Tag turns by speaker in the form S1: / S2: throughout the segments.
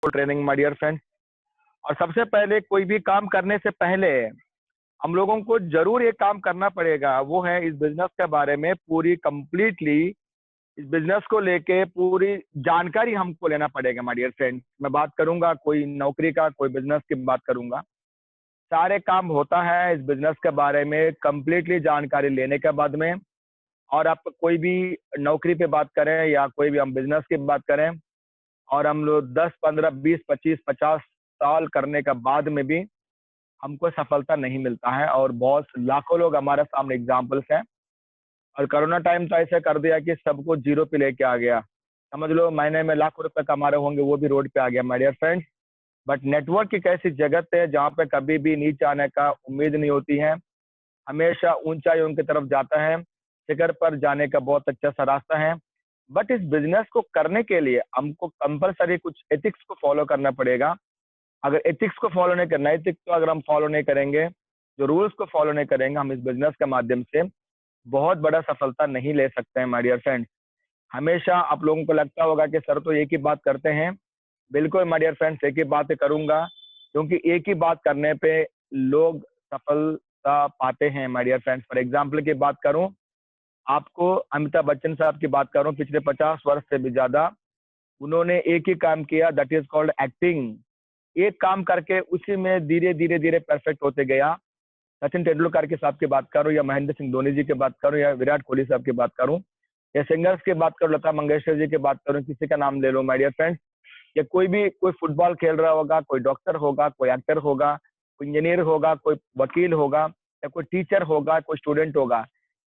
S1: Training my dear friend. और सबसे पहले कोई भी काम करने से पहले हम लोगों को जरूर एक काम करना पड़ेगा, वो है इस बिजनेस के बारे में पूरी कंप्लीटली इस बिजनेस को लेके पूरी जानकारी हमको लेना पड़ेगा माय डियर फ्रेंड। मैं बात करूंगा कोई नौकरी का, कोई बिजनेस की बात करूंगा। सारे काम होता है इस बिजनेस के बारे में कंप्लीटली जानकारी लेने के बाद में। और आप कोई भी नौकरी पे बात करें या कोई भी हम बिजनेस की बात करें, और हम लोग 10, 15, 20, 25, 50 साल करने के बाद में भी हमको सफलता नहीं मिलता है। और बहुत लाखों लोग हमारे सामने एग्जाम्पल्स हैं। और कोरोना टाइम तो ऐसे कर दिया कि सबको जीरो पे लेके आ गया। समझ लो महीने में लाखों रुपए कमा रहे होंगे, वो भी रोड पे आ गया my dear friends. But network एक ऐसी जगत है जहाँ पे कभी भी नीचे आने का उम्मीद नहीं होती है, हमेशा ऊंचाइयों की तरफ जाता है। शिखर पर जाने का बहुत अच्छा सा रास्ता है। बट इस बिजनेस को करने के लिए हमको कंपलसरी कुछ एथिक्स को फॉलो करना पड़ेगा। अगर एथिक्स को फॉलो नहीं करना, एथिक्स को अगर हम फॉलो नहीं करेंगे, जो रूल्स को फॉलो नहीं करेंगे, हम इस बिजनेस के माध्यम से बहुत बड़ा सफलता नहीं ले सकते हैं माय डियर फ्रेंड्स। हमेशा आप लोगों को लगता होगा कि सर तो एक ही बात करते हैं। बिल्कुल माय डियर फ्रेंड्स, एक ही बात करूंगा, क्योंकि एक ही बात करने पे लोग सफलता पाते हैं my dear friends. For example की बात करूं, आपको अमिताभ बच्चन साहब की बात करूं, पिछले 50 वर्ष से भी ज्यादा उन्होंने एक ही काम किया, दैट इज कॉल्ड एक्टिंग। एक काम करके उसी में धीरे धीरे धीरे परफेक्ट होते गया। सचिन तेंदुलकर के साहब की बात करूं, या महेंद्र सिंह धोनी जी की बात करूं, या विराट कोहली साहब की बात करूं, या सिंगर्स की बात करूं, लता मंगेशकर जी की बात करूं, किसी का नाम ले लो माय डियर फ्रेंड्स। या कोई भी, कोई फुटबॉल खेल रहा होगा, कोई डॉक्टर होगा, कोई एक्टर होगा, कोई इंजीनियर होगा, कोई वकील होगा, या कोई टीचर होगा, कोई स्टूडेंट होगा।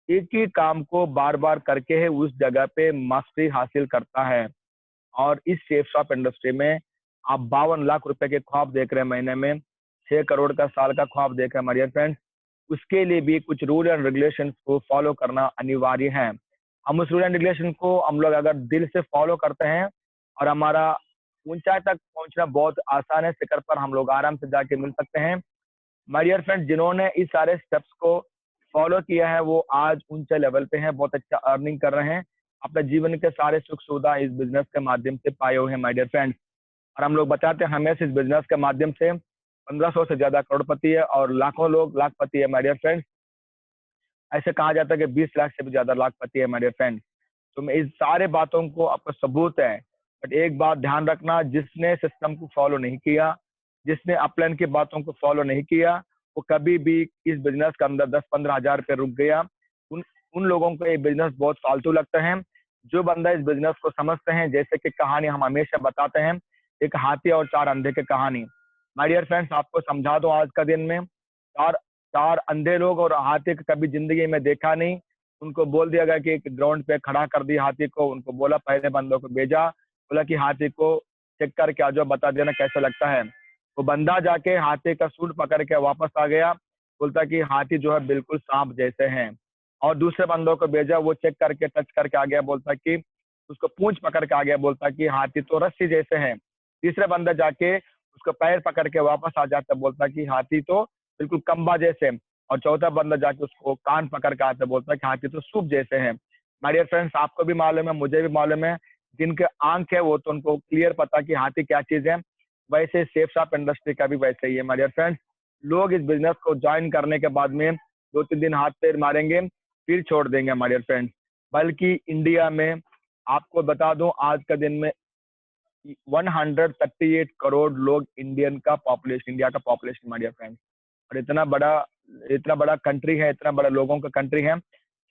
S1: एक ही काम को बार बार करके है उस जगह पे मास्टरी हासिल करता है। और इस शेप शॉप इंडस्ट्री में आप 52 लाख रुपए के ख्वाब देख रहे हैं महीने में, 6 करोड़ का साल का ख्वाब देख रहे हैं माय डियर फ्रेंड्स। उसके लिए भी कुछ रूल एंड रेगुलेशंस को फॉलो करना अनिवार्य है। हम उस रूल एंड रेगुलेशन को हम लोग अगर दिल से फॉलो करते हैं, और हमारा ऊंचाई तक पहुंचना बहुत आसान है, शिखर पर हम लोग आराम से जाके मिल सकते हैं। माय डियर फ्रेंड, जिन्होंने इस सारे स्टेप्स को फॉलो किया है वो आज ऊंचे लेवल पे हैं, बहुत अच्छा अर्निंग कर रहे हैं, अपने जीवन के सारे सुख सुविधा इस बिजनेस के माध्यम से पाए हुए हैं माय डियर फ्रेंड्स। और हम लोग बताते हैं हमें इस बिजनेस के माध्यम से 1500 से ज्यादा करोड़पति है और लाखों लोग लाखपति है माय डियर फ्रेंड्स। ऐसे कहा जाता है कि 20 लाख से भी ज्यादा लाखपति है माय डियर फ्रेंड्स। तो मैं इस सारे बातों को आपको सबूत है। बट एक बात ध्यान रखना, जिसने सिस्टम को फॉलो नहीं किया, जिसने अपलाइन की बातों को फॉलो नहीं किया, वो कभी भी इस बिजनेस के अंदर 10-15 हजार पे रुक गया। उन उन लोगों को ये बिजनेस बहुत फालतू लगता है। जो बंदा इस बिजनेस को समझते हैं, जैसे कि कहानी हम हमेशा बताते हैं, एक हाथी और 4 अंधे की कहानी। माय डियर फ्रेंड्स, आपको समझा दो आज का दिन में, चार चार अंधे लोग और हाथी को कभी जिंदगी में देखा नहीं। उनको बोल दिया गया कि एक ग्राउंड पे खड़ा कर दिया हाथी को, उनको बोला पहले बंदों को भेजा, बोला कि हाथी को चेक करके आ जाओ, बता देना कैसा लगता है। वो बंदा जाके हाथी का सूंड पकड़ के वापस आ गया, बोलता कि हाथी जो है बिल्कुल सांप जैसे हैं। और दूसरे बंदों को भेजा, वो चेक करके टच करके आ गया, बोलता कि उसको पूंछ पकड़ के आ गया, बोलता कि हाथी तो रस्सी जैसे हैं। तीसरे बंदा जाके उसको पैर पकड़ के वापस आ जाता, बोलता कि हाथी तो बिल्कुल खंबा जैसे। और चौथा बंदा जाके उसको कान पकड़ के आता, बोलता है कि हाथी तो सूप जैसे हैं। माय डियर फ्रेंड्स, आपको भी मालूम है, मुझे भी मालूम है, जिनके आंख है वो तो उनको क्लियर पता कि हाथी क्या चीज है। वैसे सेफ शॉप इंडस्ट्री का भी वैसे ही है माय डियर फ्रेंड्स। लोग इस बिजनेस को ज्वाइन करने के बाद में 2-3 दिन हाथ पैर मारेंगे, फिर छोड़ देंगे माय डियर फ्रेंड्स। बल्कि इंडिया में आपको बता दूं, आज का दिन में 138 करोड़ लोग इंडिया का पॉपुलेशन माय डियर फ्रेंड्स। और इतना बड़ा कंट्री है, इतना बड़ा लोगों का कंट्री है,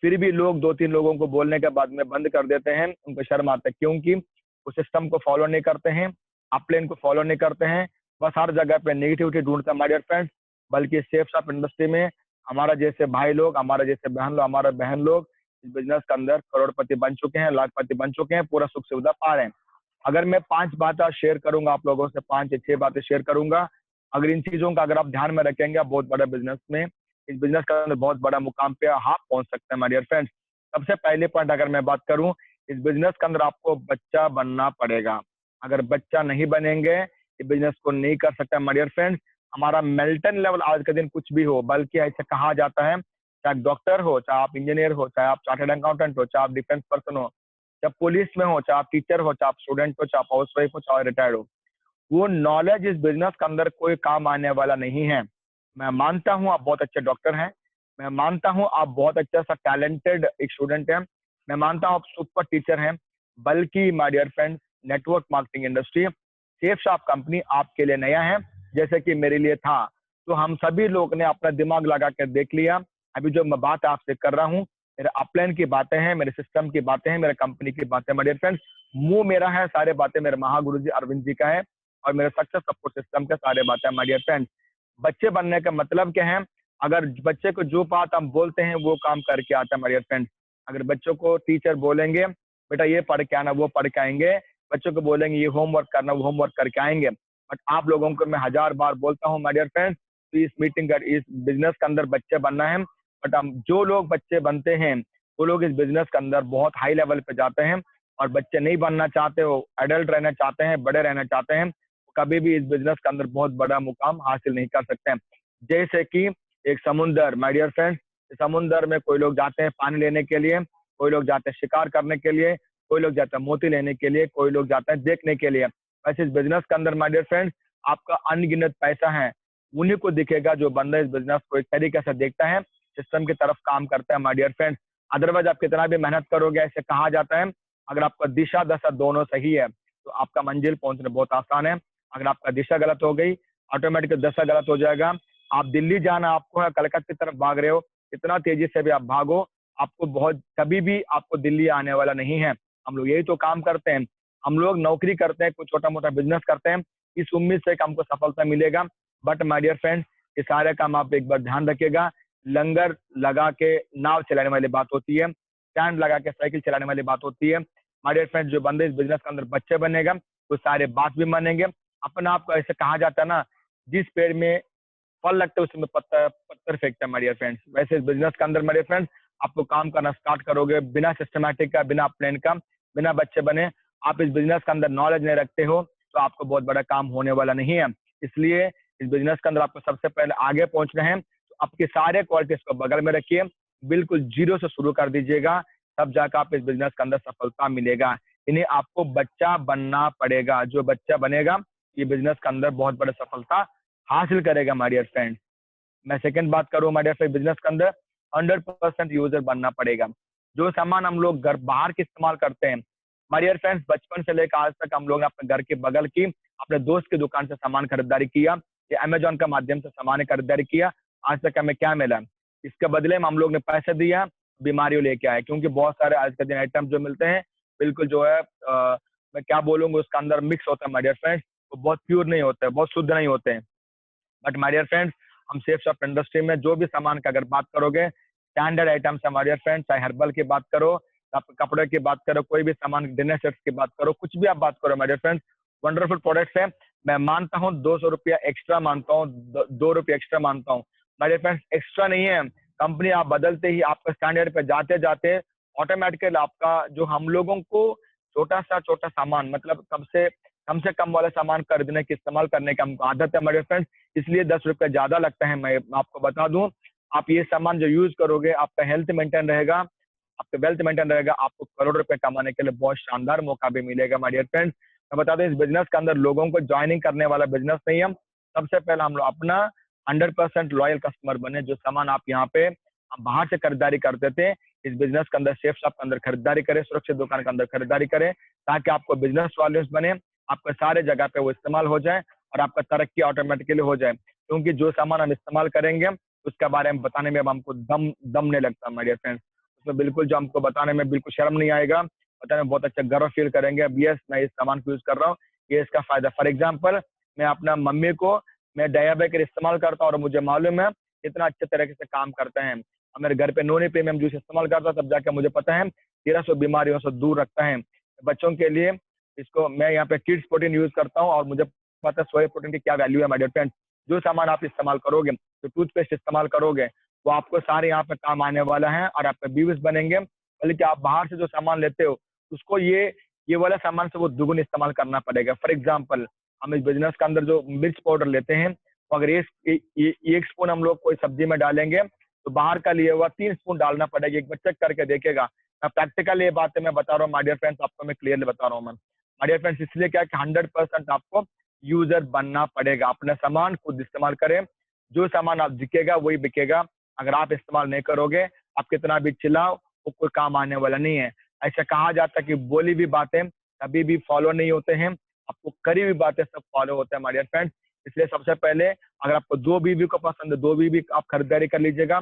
S1: फिर भी लोग 2-3 लोगों को बोलने के बाद में बंद कर देते हैं। उनको शर्म आता है, क्योंकि वो सिस्टम को फॉलो नहीं करते हैं, अपलाइन को फॉलो नहीं करते हैं, बस हर जगह पे नेगेटिविटी ढूंढते हैं माय डियर फ्रेंड्स। बल्कि सेफ शॉप इंडस्ट्री में हमारा जैसे भाई लोग, हमारा जैसे हमारा बहन लोग इस बिजनेस के अंदर करोड़पति बन चुके हैं, लाखपति बन चुके हैं, पूरा सुख सुविधा पा रहे हैं। अगर मैं 5 बातें शेयर करूंगा आप लोगों से, 5 या 6 बातें शेयर करूंगा, अगर इन चीजों का अगर आप ध्यान में रखेंगे, आप बहुत बड़ा बिजनेस में, इस बिजनेस के अंदर बहुत बड़ा मुकाम पे आप पहुंच सकते हैं माय डियर फ्रेंड्स। सबसे पहले पॉइंट अगर मैं बात करूं, इस बिजनेस के अंदर आपको बच्चा बनना पड़ेगा। अगर बच्चा नहीं बनेंगे, इस बिजनेस को नहीं कर सकते माय डियर फ्रेंड्स। हमारा मेल्टन लेवल आज के दिन कुछ भी हो, बल्कि ऐसा कहा जाता है, चाहे डॉक्टर हो, चाहे आप इंजीनियर हो, चाहे आप चार्टर्ड अकाउंटेंट हो, चाहे आप डिफेंस पर्सन हो, चाहे पुलिस में हो, चाहे आप टीचर हो, चाहे आप स्टूडेंट हो, चाहे आप हाउस वाइफ हो, चाहे रिटायर्ड हो, वो नॉलेज इस बिजनेस के अंदर कोई काम आने वाला नहीं है। मैं मानता हूँ आप बहुत अच्छे डॉक्टर हैं, मैं मानता हूँ आप बहुत अच्छा सा टैलेंटेड एक स्टूडेंट हैं, मैं मानता हूँ आप सुपर टीचर हैं, बल्कि my dear friends, network marketing industry, Safe Shop company आपके लिए नया है, जैसे कि मेरे लिए था। तो हम सभी लोग ने अपना दिमाग लगा कर देख लिया। अभी जो मैं बात आपसे कर रहा हूँ, मेरे अपलाइन की बातें हैं, मेरे सिस्टम की बातें हैं, मेरे कंपनी की बातें, माय डियर फ्रेंड्स। मुंह मेरा है, सारे बातें मेरे महागुरु जी अरविंद जी का है, और मेरे सक्सेस सपोर्ट सिस्टम के सारे बातें हैं, माय डियर फ्रेंड्स। बच्चे बनने का मतलब क्या है? अगर बच्चे को जो बात हम बोलते हैं वो काम करके आता है, माय डियर फ्रेंड्स। अगर बच्चों को टीचर बोलेंगे बेटा ये पढ़ के आना, वो पढ़ के आएंगे। बच्चों को बोलेंगे ये होमवर्क करना, वो होमवर्क करके आएंगे। बट आप लोगों को मैं हजार बार बोलता हूँ माय डियर फ्रेंड्स, तो इस मीटिंग का, इस बिजनेस के अंदर बच्चे बनना है। बट हम जो लोग बच्चे बनते हैं वो लोग इस बिजनेस के अंदर बहुत हाई लेवल पे जाते हैं, और बच्चे नहीं बनना चाहते, वो एडल्ट रहना चाहते हैं, बड़े रहना चाहते हैं, कभी भी इस बिजनेस के अंदर बहुत बड़ा मुकाम हासिल नहीं कर सकते हैं। जैसे कि एक समुंदर, माय डियर फ्रेंड्स, समुंदर में कोई लोग जाते हैं पानी लेने के लिए, कोई लोग जाते हैं शिकार करने के लिए, कोई लोग जाते हैं मोती लेने के लिए, कोई लोग जाते हैं देखने के लिए। वैसे इस बिजनेस के अंदर माय डियर फ्रेंड्स, आपका अनगिनत पैसा है, उन्हीं को दिखेगा जो बंदा इस बिजनेस को एक तरीके से देखता है, सिस्टम की तरफ काम करता है, माय डियर फ्रेंड्स। अदरवाइज आप कितना भी मेहनत करोगे, ऐसे कहा जाता है, अगर आपका दिशा दशा दोनों सही है तो आपका मंजिल पहुंचना बहुत आसान है। अगर आपका दिशा गलत हो गई, ऑटोमेटिक दशा गलत हो जाएगा। आप दिल्ली जाना आपको है, कलकत्ते की तरफ भाग रहे हो, इतना तेजी से भी आप भागो, आपको बहुत कभी भी आपको दिल्ली आने वाला नहीं है। हम लोग यही तो काम करते हैं, हम लोग नौकरी करते हैं, कुछ छोटा मोटा बिजनेस करते हैं, इस उम्मीद से कि हमको सफलता मिलेगा। बट माय डियर फ्रेंड्स, ये सारे काम आप एक बार ध्यान रखिएगा, लंगर लगा के नाव चलाने वाली बात होती है, स्टैंड लगा के साइकिल चलाने वाली बात होती है। माय डियर फ्रेंड्स, जो बंदे इस बिजनेस के अंदर बच्चे बनेगा वो सारे बात भी मानेंगे। अपना आपको ऐसे कहा जाता है ना, जिस पेड़ में फल लगता है उसमें पत्थर पत्थर फेंकता है, माय डियर फ्रेंड्स। वैसे इस बिजनेस के अंदर माय डियर फ्रेंड्स, आपको काम करना स्टार्ट करोगे बिना सिस्टमैटिक का, बिना प्लान का, बिना बच्चे बने, आप इस बिजनेस के अंदर नॉलेज नहीं रखते हो, तो आपको बहुत बड़ा काम होने वाला नहीं है। इसलिए इस बिजनेस के अंदर आपको सबसे पहले आगे पहुंचना है, तो आपके सारे क्वालिटीज को बगल में रखिए, बिल्कुल जीरो से शुरू कर दीजिएगा, तब जाकर आप इस बिजनेस के अंदर सफलता मिलेगा। इन्हें आपको बच्चा बनना पड़ेगा, जो बच्चा बनेगा ये बिजनेस के अंदर बहुत बड़ा सफलता हासिल करेगा, माय डियर फ्रेंड्स। मैं सेकंड बात करूँ माय डियर फ्रेंड, बिजनेस के अंदर 100% यूजर बनना पड़ेगा। जो सामान हम लोग घर बाहर के इस्तेमाल करते हैं, माय डियर फ्रेंड्स, बचपन से लेकर आज तक हम लोग ने अपने घर के बगल की, अपने दोस्त की दुकान से सामान खरीदारी किया, या अमेजोन का माध्यम से सामान खरीदारी किया, आज तक हमें क्या मिला? इसके बदले में हम लोग ने पैसे दिया, बीमारियों लेके आए, क्योंकि बहुत सारे आज के दिन आइटम जो मिलते हैं, बिल्कुल जो है मैं क्या बोलूंगा, उसके अंदर मिक्स होता है माय डियर फ्रेंड्स, वो बहुत प्योर नहीं होते, बहुत शुद्ध नहीं होते हैं। बट माय डियर फ्रेंड्स, हम सेफ शॉप इंडस्ट्री में जो भी सामान का अगर बात करोगे, स्टैंडर्ड आइटम्स है माय डियर फ्रेंड्स, चाहे हर्बल की बात करो, कपड़े की बात करो, कोई भी सामान, डिनर सेट्स की बात करो, कुछ भी आप बात करो my dear friends, wonderful products है। मैं मानता हूँ 200 रुपया एक्स्ट्रा मानता हूँ, 2 रुपये एक्स्ट्रा मानता हूँ, माय डियर फ्रेंड्स, एक्स्ट्रा नहीं है। कंपनी आप बदलते ही आपका स्टैंडर्ड पे जाते जाते ऑटोमेटिकली आपका, जो हम लोगों को छोटा सामान, मतलब कम से कम वाला सामान खरीदने की, इस्तेमाल करने की हमको आदत है मेरे फ्रेंड्स, इसलिए 10 रुपये ज्यादा लगता है। मैं आपको बता दूं, आप ये सामान जो यूज करोगे, आपका हेल्थ मेंटेन रहेगा, आपका वेल्थ मेंटेन रहेगा, आपको करोड़ रुपए कमाने के लिए बहुत शानदार मौका भी मिलेगा माय डियर फ्रेंड्स। मैं बता दूं, इस बिजनेस के अंदर लोगों को ज्वाइनिंग करने वाला बिजनेस नहीं है। सबसे पहले हम लोग अपना 100% लॉयल कस्टमर बने। जो सामान आप यहाँ पे आप बाहर से खरीदारी करते थे, इस बिजनेस के अंदर, सेफ शॉप के अंदर खरीदारी करें, सुरक्षित दुकान के अंदर खरीदारी करें, ताकि आपको बिजनेस वॉल्यूम्स बने, आपके सारे जगह पे वो इस्तेमाल हो जाए, और आपका तरक्की ऑटोमेटिकली हो जाए। क्योंकि जो सामान हम इस्तेमाल करेंगे उसके बारे में बताने में अब हमको दम दम नहीं लगता माय डियर फ्रेंड्स। उसमें बिल्कुल जो हमको बताने में बिल्कुल शर्म नहीं आएगा, बताने में बहुत अच्छा गर्व फील करेंगे, अब यस मैं इस सामान को यूज कर रहा हूँ, ये इसका फायदा। फॉर एग्जाम्पल, मैं अपना मम्मी को, मैं डायाबेकर इस्तेमाल करता हूँ और मुझे मालूम है कितना अच्छे तरीके से काम करते हैं। और मेरे घर पे नोनी प्रीमियम जूस इस्तेमाल करता हूँ, तब जाके मुझे पता है 1300 बीमारियों से दूर रखता है। बच्चों के लिए इसको मैं यहाँ पे किड्स प्रोटीन यूज करता हूँ, और मुझे पता है सोया प्रोटीन की क्या वैल्यू है माय डियर फ्रेंड्स। जो सामान आप इस्तेमाल करोगे, जो टूथपेस्ट इस्तेमाल करोगे, वो आपको सारे यहाँ पे काम आने वाला है, और आपके व्यूज बनेंगे। बल्कि आप बाहर से जो सामान लेते हो, उसको ये वाला सामान से वो दुगुन इस्तेमाल करना पड़ेगा। फॉर एग्जाम्पल, हम इस बिजनेस के अंदर जो मिर्च पाउडर लेते हैं, तो अगर एक स्पून हम लोग कोई सब्जी में डालेंगे, तो बाहर का लिए हुआ 3 स्पून डालना पड़ेगा। एक बार चेक करके देखेगा। मैं प्रैक्टिकल ये बातें मैं बता रहा हूँ माय डियर फ्रेंड्स, आपको मैं क्लियरली बता रहा हूँ मैं माय डियर फ्रेंड्स। इसलिए क्या है कि 100% आपको यूजर बनना पड़ेगा। अपना सामान खुद इस्तेमाल करें, जो सामान आप बिकेगा वही बिकेगा। अगर आप इस्तेमाल नहीं करोगे, आप कितना भी चिल्लाओ, वो कोई काम आने वाला नहीं है। ऐसा कहा जाता है कि बोली हुई बातें कभी भी फॉलो नहीं होते हैं, आपको करी हुई बातें सब फॉलो होते हैं माय डियर फ्रेंड्स। इसलिए सबसे पहले अगर आपको 2 बीवी को पसंद है, 2 बीवी आप खरीदारी कर लीजिएगा।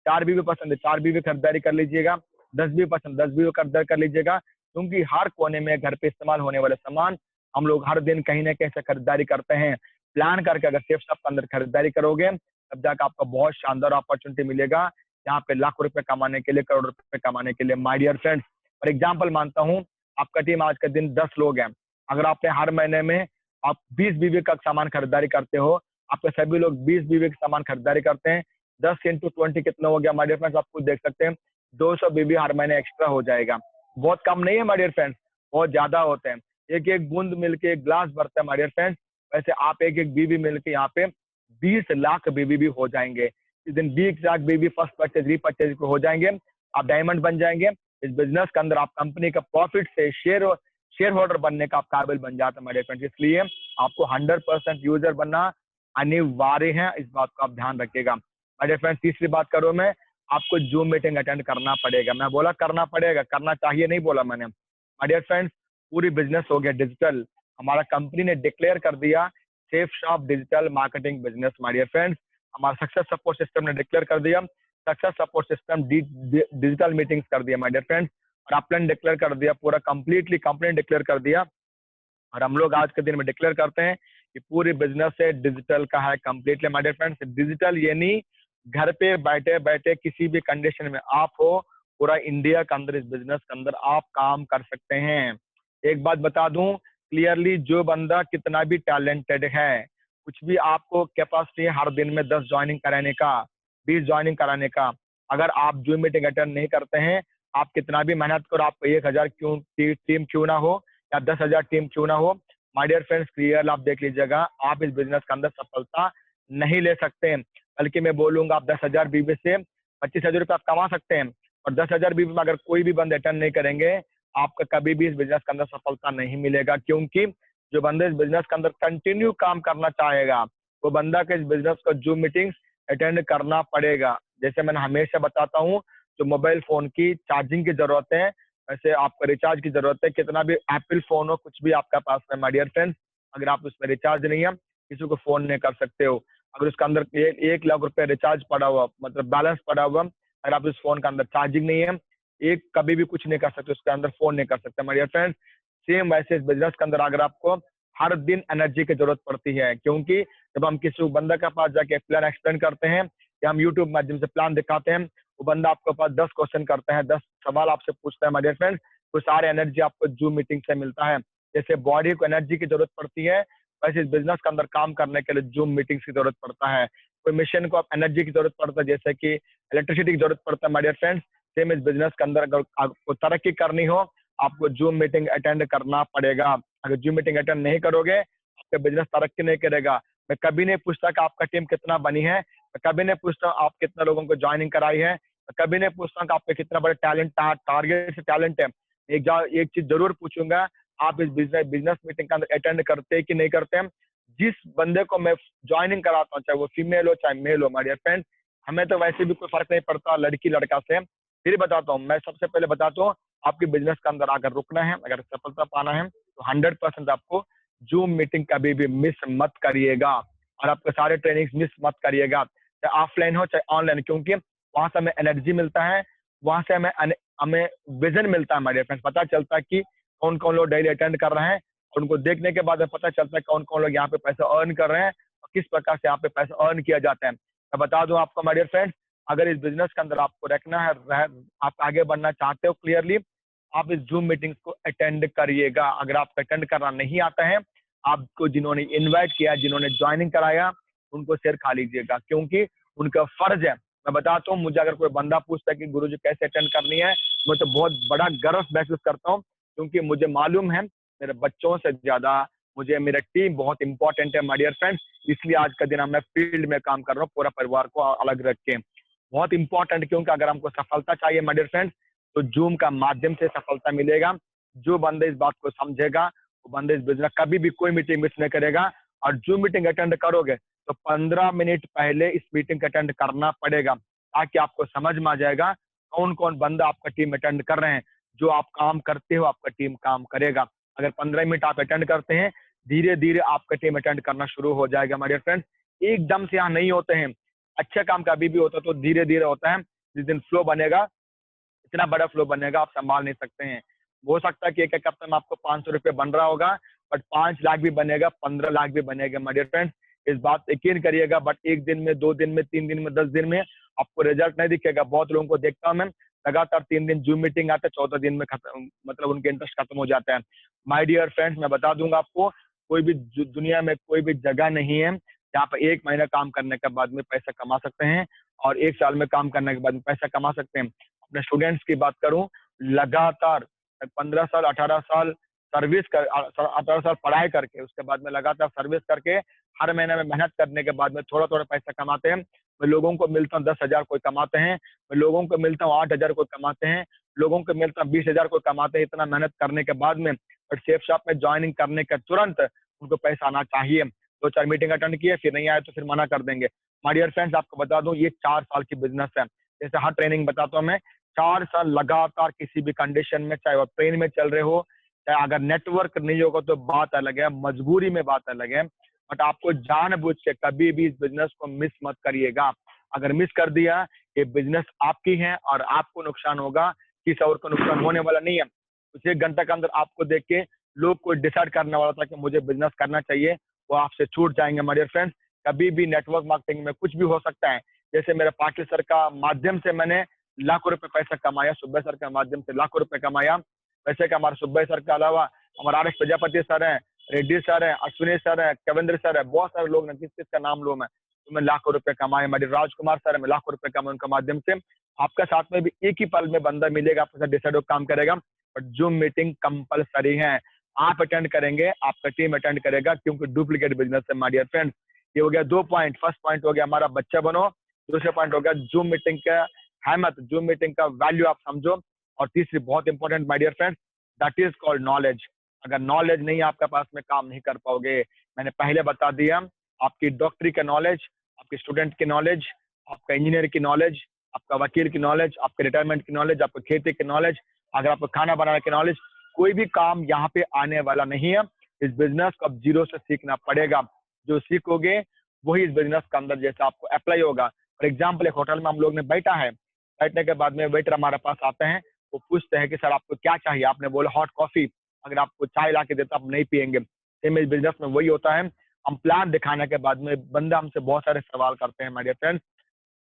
S1: 4 बीवी पसंद है, 4 बीवी खरीदारी कर लीजिएगा। 10 बीवी पसंद, 10 बीवी खरीदारी कर लीजिएगा। क्योंकि हर कोने में घर पे इस्तेमाल होने वाले सामान हम लोग हर दिन कहीं ना कहीं से खरीदारी करते हैं। प्लान करके अगर सेफ शॉप के अंदर खरीदारी करोगे, तब जाकर आपको बहुत शानदार अपॉर्चुनिटी मिलेगा, यहाँ पे लाखों रुपए कमाने के लिए, करोड़ रुपए कमाने के लिए my dear friends. For example मानता हूँ, आपका टीम आज के दिन 10 लोग हैं। अगर आपने हर महीने में आप 20 बीवी का सामान खरीदारी करते हो, आपके सभी लोग 20 बीवी का सामान खरीदारी करते हैं, 10 इंटू 20 कितना हो गया माय डियर फ्रेंड्स, आप खुद देख सकते हैं। 200 बीवी हर महीने एक्स्ट्रा हो जाएगा। बहुत कम नहीं है माय डियर फ्रेंड्स, बहुत ज्यादा होते हैं। एक एक बूंद मिलके एक ग्लास भरता है माय डियर फ्रेंड्स। वैसे आप एक एक बीवी मिलके यहाँ पे 20 लाख बीवी भी हो जाएंगे। इस दिन 20 लाख बीवी फर्स्ट परचेज रीपरचेज पे हो जाएंगे, आप डायमंड बन जाएंगे। इस बिजनेस के अंदर आप कंपनी का प्रॉफिट से शेयर होल्डर बनने का आप काबिल बन जाते हैं माय डियर फ्रेंड्स। इसलिए आपको 100% यूजर बनना अनिवार्य है, इस बात को आप ध्यान रखिएगा माय डियर फ्रेंड्स। तीसरी बात करूं मैं, आपको जूम मीटिंग अटेंड करना पड़ेगा। मैं बोला करना पड़ेगा, करना चाहिए नहीं बोला मैंने माय डियर फ्रेंड्स। पूरी बिजनेस हो गया डिजिटल, हमारा कंपनी ने डिक्लेयर कर दिया Safe Shop digital marketing business my dear friends. हमारा सक्सेस सपोर्ट सिस्टम ने डिक्लेयर कर दिया success support system digital meetings कर दिया माय डियर फ्रेंड्स। और अपने डिक्लेयर कर दिया, पूरा कंप्लीटली कंपनी डिक्लेयर कर दिया। और हम लोग आज के दिन में डिक्लेयर करते हैं कि पूरी बिजनेस से डिजिटल का है completely my dear friends. Digital यानी घर पे बैठे बैठे किसी भी कंडीशन में आप हो, पूरा इंडिया के अंदर इस बिजनेस के अंदर आप काम कर सकते हैं। एक बात बता दूं क्लियरली, जो बंदा कितना भी टैलेंटेड है, कुछ भी आपको कैपेसिटी है हर दिन में 10 ज्वाइनिंग कराने का, 20 ज्वाइनिंग कराने का, अगर आप जूम मीटिंग अटेंड नहीं करते हैं, आप कितना भी मेहनत करो, आप 1000 टीम क्यों ना हो या 10,000 टीम क्यों ना हो, माय डियर फ्रेंड्स क्लियर आप देख लीजिएगा, आप इस बिजनेस के अंदर सफलता नहीं ले सकते। बल्कि मैं बोलूंगा आप 10,000 बीवी से 25,000 रुपये आप कमा सकते हैं। और 10,000 बीवी में अगर कोई भी बंद अटेंड नहीं करेंगे, आपका कभी भी इस बिजनेस के अंदर सफलता नहीं मिलेगा। क्योंकि जो बंदा इस बिजनेस के अंदर कंटिन्यू काम करना चाहेगा, वो बंदा के इस बिजनेस को जूम मीटिंग्स अटेंड करना पड़ेगा। जैसे मैंने हमेशा बताता हूँ, जो मोबाइल फोन की चार्जिंग की जरूरत है, वैसे आपको रिचार्ज की जरूरत है। कितना भी एप्पल फोन हो, कुछ भी आपका पास है माय डियर फ्रेंड्स, अगर आप उसमें रिचार्ज नहीं है, किसी को फोन नहीं कर सकते हो। अगर उसके अंदर 1 लाख रुपए रिचार्ज पड़ा हुआ, मतलब बैलेंस पड़ा हुआ, अगर आप उस फोन के अंदर चार्जिंग नहीं है, एक कभी भी कुछ नहीं कर सकते, उसके अंदर फोन नहीं कर सकते माय डियर फ्रेंड्स। सेम वैसे इस बिजनेस के अंदर अगर आपको हर दिन एनर्जी की जरूरत पड़ती है, क्योंकि जब हम किसी बंदा के पास जाके प्लान एक्सप्लेन करते हैं या हम यूट्यूब माध्यम से प्लान दिखाते हैं, वो बंदा आपके पास 10 क्वेश्चन करते हैं, 10 सवाल आपसे पूछता है माय डियर फ्रेंड्स, तो सारे एनर्जी आपको जूम मीटिंग से मिलता है। जैसे बॉडी को एनर्जी की जरूरत पड़ती है, वैसे इस बिजनेस के अंदर काम करने के लिए जूम मीटिंग्स की जरूरत पड़ता है। कोई मिशन को आप एनर्जी की जरूरत पड़ता है, जैसे कि इलेक्ट्रिसिटी की जरूरत पड़ता है माय डियर फ्रेंड्स। सेम इस बिजनेस के अंदर अगर आपको तरक्की करनी हो, आपको जूम मीटिंग अटेंड करना पड़ेगा। अगर जूम मीटिंग अटेंड नहीं करोगे, आपका बिजनेस तरक्की नहीं करेगा। मैं कभी नहीं पूछता कि आपका टीम कितना बनी है, मैं कभी नहीं पूछता आप कितना लोगों को ज्वाइनिंग कराई है, मैं कभी नहीं पूछता कि आपके कितना बड़े टारगेट से टैलेंट है। एक चीज जरूर पूछूंगा, आप इस बिजनेस मीटिंग का अटेंड करते हैं कि नहीं करते हैं। जिस बंदे को मैं ज्वाइनिंग कराता हूँ, चाहे वो फीमेल हो चाहे मेल हो माय डियर फ्रेंड, हमें तो वैसे भी कोई फर्क नहीं पड़ता लड़की लड़का से। फिर बताता हूँ, मैं सबसे पहले बताता हूँ, आपके बिजनेस के अंदर अगर रुकना है, अगर सफलता पाना है, तो 100% आपको जूम मीटिंग कभी भी मिस मत करिएगा। और आपके सारे ट्रेनिंग्स मिस मत करिएगा, चाहे ऑफलाइन हो चाहे ऑनलाइन, क्योंकि वहां से हमें एनर्जी मिलता है, वहां से हमें विजन मिलता है हमारे फ्रेंड्स। पता चलता है कि कौन कौन लोग डेली अटेंड कर रहे हैं, और उनको देखने के बाद पता चलता है कौन कौन लोग यहाँ पे पैसा अर्न कर रहे हैं और किस प्रकार से यहाँ पे पैसा अर्न किया जाता है। मैं बता दूं आपको माय डियर फ्रेंड्स, अगर इस बिजनेस के अंदर आपको रखना है, आप आगे बढ़ना चाहते हो क्लियरली, आप इस जूम मीटिंग्स को अटेंड करिएगा। अगर आपको अटेंड करना नहीं आता है, आपको जिन्होंने इनवाइट किया, जिन्होंने ज्वाइनिंग कराया, उनको शेयर खा लीजिएगा, क्योंकि उनका फर्ज है। मैं बताता हूँ, मुझे अगर कोई बंदा पूछता है कि गुरुजी कैसे अटेंड करनी है, मैं तो बहुत बड़ा गर्व महसूस करता हूँ, क्योंकि मुझे मालूम है मेरे बच्चों से ज्यादा मुझे मेरा टीम बहुत इंपॉर्टेंट है माय डियर फ्रेंड्स। इसलिए आज का दिन मैं फील्ड में काम कर रहा हूँ, पूरा परिवार को अलग रख के। बहुत इंपॉर्टेंट, क्योंकि अगर हमको सफलता चाहिए माय डियर फ्रेंड्स, तो जूम का माध्यम से सफलता मिलेगा। जो बंदे इस बात को समझेगा, वो बंदे इस बिजनेस कभी भी कोई मीटिंग मिस नहीं करेगा। और जूम मीटिंग अटेंड करोगे तो 15 मिनट पहले इस मीटिंग अटेंड करना पड़ेगा, ताकि आपको समझ में आ जाएगा कौन कौन बंदा आपका टीम अटेंड कर रहे हैं। जो आप काम करते हो आपका टीम काम करेगा। अगर 15 मिनट आप अटेंड करते हैं, धीरे धीरे आपका टीम अटेंड करना शुरू हो जाएगा माय डियर फ्रेंड्स। एकदम से यहाँ नहीं होते हैं। अच्छा काम कभी भी होता है तो धीरे धीरे होता है। जिस दिन फ्लो बनेगा, इतना बड़ा फ्लो बनेगा आप संभाल नहीं सकते हैं। हो सकता है कि एक एक हफ्ते में आपको 500 रुपये बन रहा होगा, बट 5 लाख भी बनेगा, 15 लाख भी बनेगा माय डियर फ्रेंड्स। इस बात यकीन करिएगा। बट 1 दिन में, 2 दिन में, 3 दिन में, 10 दिन में आपको रिजल्ट नहीं दिखेगा। बहुत लोगों को देखता हूं मैं, लगातार 3 दिन जूम मीटिंग आता है, 14 दिन में खत्म, मतलब उनके इंटरेस्ट खत्म हो जाता है। माय डियर फ्रेंड्स, मैं बता दूंगा आपको, कोई भी दुनिया में कोई भी जगह नहीं है जहाँ पर 1 महीना काम करने के बाद में पैसा कमा सकते हैं और 1 साल में काम करने के बाद में पैसा कमा सकते हैं। अपने स्टूडेंट्स की बात करूं, लगातार 15 साल 18 साल सर्विस कर 18 साल पढ़ाई करके उसके बाद में लगातार सर्विस करके हर महीने में मेहनत करने के बाद में थोड़ा थोड़ा पैसा कमाते हैं। मैं लोगों को मिलता हूँ 10,000 कोई कमाते हैं, मैं लोगों को मिलता हूँ 8,000 कोई कमाते हैं, लोगों को मिलता हूँ 20,000 कोई कमाते हैं। इतना मेहनत करने के बाद में और सेफ शॉप में ज्वाइनिंग करने के तुरंत उनको पैसा आना चाहिए। 2-4 मीटिंग अटेंड किए, फिर नहीं आए तो फिर मना कर देंगे। माय डियर फ्रेंड्स, आपको बता दूं ये 4 साल की बिजनेस है। जैसे हर ट्रेनिंग बताता हूं मैं, 4 साल लगातार किसी भी कंडीशन में, चाहे वो ट्रेन में चल रहे हो, चाहे अगर नेटवर्क नहीं होगा तो बात अलग है, मजबूरी में बात अलग है। बट आपको जानबूझ के कभी भी इस बिजनेस को मिस मत करिएगा। अगर मिस कर दिया, ये बिजनेस आपकी है और आपको नुकसान होगा, किसी और को नुकसान होने वाला नहीं है। उस 1 घंटे के अंदर आपको देख के लोग कोई डिसाइड करने वाला था कि मुझे बिजनेस करना चाहिए, वो आपसे छूट जाएंगे माय डियर फ्रेंड्स। कभी भी नेटवर्क मार्केटिंग में कुछ भी हो सकता है। जैसे मेरे पाटिल सर का माध्यम से मैंने लाखों रुपए पैसा कमाया, सुब्बे सर के माध्यम से लाखों रुपए कमाया। वैसे कि हमारे सुब्बे सर के अलावा हमारे आर एस प्रजापति सर हैं, रेड्डी सर हैं, अश्विनी सर हैं, कविंद्र सर है, बहुत सारे लोग हैं, किस किस का नाम लूं मैं, तो मैं लाखों रुपए कमाए। मेरे राजकुमार सर है, मैं लाखों रुपए कमाए उनके माध्यम से। आपका साथ में भी एक ही पल में बंदा मिलेगा, आपके साथ डिसाइड काम करेगा। बट जूम मीटिंग कंपलसरी है, आप अटेंड करेंगे, आपका टीम अटेंड करेगा, क्योंकि डुप्लीकेट बिजनेस है माय डियर फ्रेंड्स। ये हो गया 2 पॉइंट। फर्स्ट पॉइंट हो गया हमारा बच्चा बनो, दूसरा पॉइंट हो गया जूम मीटिंग का अहमियत, जूम मीटिंग का वैल्यू आप समझो। और तीसरी बहुत important my dear friends, that is called knowledge. अगर नॉलेज नहीं है आपके पास में, काम नहीं कर पाओगे। मैंने पहले बता दिया, आपकी डॉक्टरी का नॉलेज, आपके स्टूडेंट की नॉलेज, आपका इंजीनियर की नॉलेज, आपका वकील की नॉलेज, आपके रिटायरमेंट की नॉलेज, आपको खेती की नॉलेज, अगर आपको खाना बनाने की नॉलेज, कोई भी काम यहाँ पे आने वाला नहीं है। इस बिजनेस को अब जीरो से सीखना पड़ेगा। जो सीखोगे वही इस बिजनेस के अंदर जैसे आपको अप्लाई होगा। फॉर एग्जाम्पल, एक होटल में हम लोग ने बैठा है, बैठने के बाद में वेटर हमारे पास आते हैं, वो पूछते हैं कि सर आपको क्या चाहिए। आपने बोला हॉट कॉफी, अगर आपको चाय ला के देता आप नहीं पियेंगे। सेम इस बिजनेस में वही होता है। हम प्लान दिखाने के बाद में बंदा हमसे बहुत सारे सवाल करते हैं माय डियर फ्रेंड्स।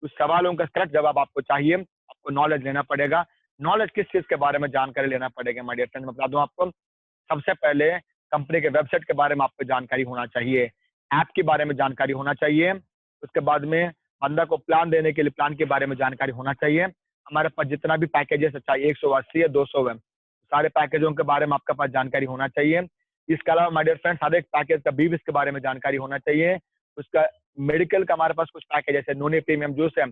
S1: उस सवालों का करेक्ट जवाब आपको चाहिए, आपको नॉलेज लेना पड़ेगा। नॉलेज किस चीज के बारे में जानकारी लेना पड़ेगा माय डियर फ्रेंड्स, मैं बता दूं आपको। सबसे पहले कंपनी के वेबसाइट के बारे में आपको जानकारी होना चाहिए, ऐप के बारे में जानकारी होना चाहिए। उसके बाद में बंदा को प्लान देने के लिए प्लान के बारे में जानकारी होना चाहिए। हमारे पास जितना भी पैकेजेस है, चाहे 180 या 200 है, सारे पैकेजों के बारे में आपके पास जानकारी होना चाहिए। इसके अलावा माय डियर फ्रेंड्स, हर एक पैकेज का बीविस के बारे में जानकारी होना चाहिए। उसका मेडिकल का हमारे पास कुछ पैकेज जैसे नोनी प्रीमियम जूस है,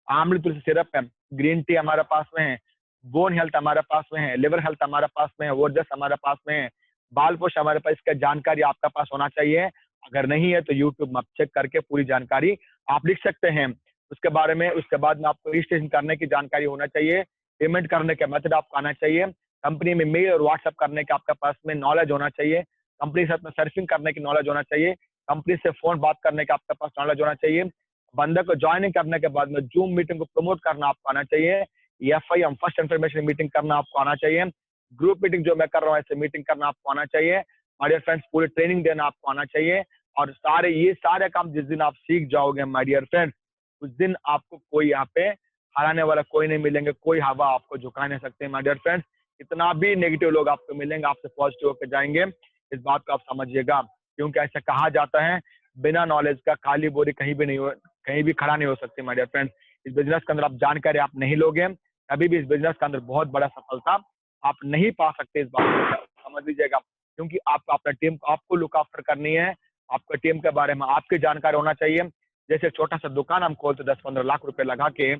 S1: आमली तुलसी सिरप है, ग्रीन टी हमारे पास में है, बोन हेल्थ हमारे पास में है, लिवर हेल्थ हमारे पास में है, वर्जस हमारे पास में है, बाल पोष हमारे पास, इसका जानकारी आपका पास होना चाहिए। अगर नहीं है तो यूट्यूब में आप चेक करके पूरी जानकारी आप लिख सकते हैं उसके बारे में। उसके बाद में आपको रजिस्ट्रेशन करने की जानकारी होना चाहिए, पेमेंट करने का मेथड आपको आना चाहिए, कंपनी में मेल और व्हाट्सएप करने का आपके पास में नॉलेज होना चाहिए, कंपनी के साथ में सर्फिंग करने की नॉलेज होना चाहिए, कंपनी से फोन बात करने का आपके पास नॉलेज होना चाहिए। बंदे को ज्वाइनिंग करने के बाद में जूम मीटिंग को प्रमोट करना आपको आना चाहिए, एफआईएम फर्स्ट इन्फॉर्मेशन मीटिंग करना आपको आना चाहिए, ग्रुप मीटिंग जो मैं कर रहा हूँ ऐसे मीटिंग करना आपको आना चाहिए, माय डियर फ्रेंड्स पूरी ट्रेनिंग देना आपको आना चाहिए। और ये सारे काम जिस दिन आप सीख जाओगे माय डियर फ्रेंड्स, उस दिन आपको कोई यहाँ पे हराने वाला कोई नहीं मिलेंगे, कोई हवा आपको झुका नहीं सकते माय डियर फ्रेंड्स। इतना भी नेगेटिव लोग आपको मिलेंगे, आपसे पॉजिटिव होकर जाएंगे, इस बात को आप समझिएगा। क्योंकि ऐसा कहा जाता है, बिना नॉलेज का काली बोरी कहीं भी खड़ा नहीं हो सकती माय डियर फ्रेंड्स। इस बिजनेस के अंदर आप जानकारी आप नहीं लोगे, कभी भी इस बिजनेस के अंदर बहुत बड़ा सफलता आप नहीं पा सकते, इस बात को समझ लीजिएगा। क्योंकि आप अपना टीम को आपको लुक आफ्टर करनी है, आपके टीम के बारे में आपकी जानकारी होना चाहिए। जैसे छोटा सा दुकान हम खोलते 10-15 लाख रुपए लगा के,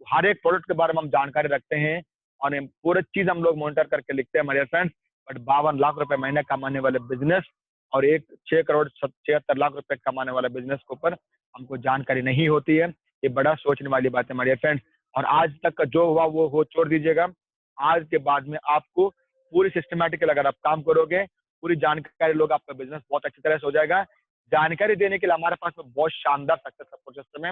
S1: हर एक प्रोडक्ट के बारे में हम जानकारी रखते हैं और पूरी चीज हम लोग मॉनिटर करके लिखते हैं मेरे फ्रेंड्स। बट 52 लाख रुपए महीने कमाने वाले बिजनेस और एक 6 करोड़ 76 लाख रुपए कमाने वाला बिजनेस के ऊपर हमको जानकारी नहीं होती है। ये बड़ा सोचने वाली बात है मेरे फ्रेंड्स। और आज तक का जो हुआ वो हो छोड़ दीजिएगा। आज के बाद में आपको पूरी सिस्टमैटिकली अगर आप काम करोगे, पूरी जानकारी लोग, आपका बिजनेस बहुत अच्छी तरह से हो जाएगा। जानकारी देने के लिए हमारे पास में बहुत शानदार सक्सेस सपोर्ट सिस्टम है।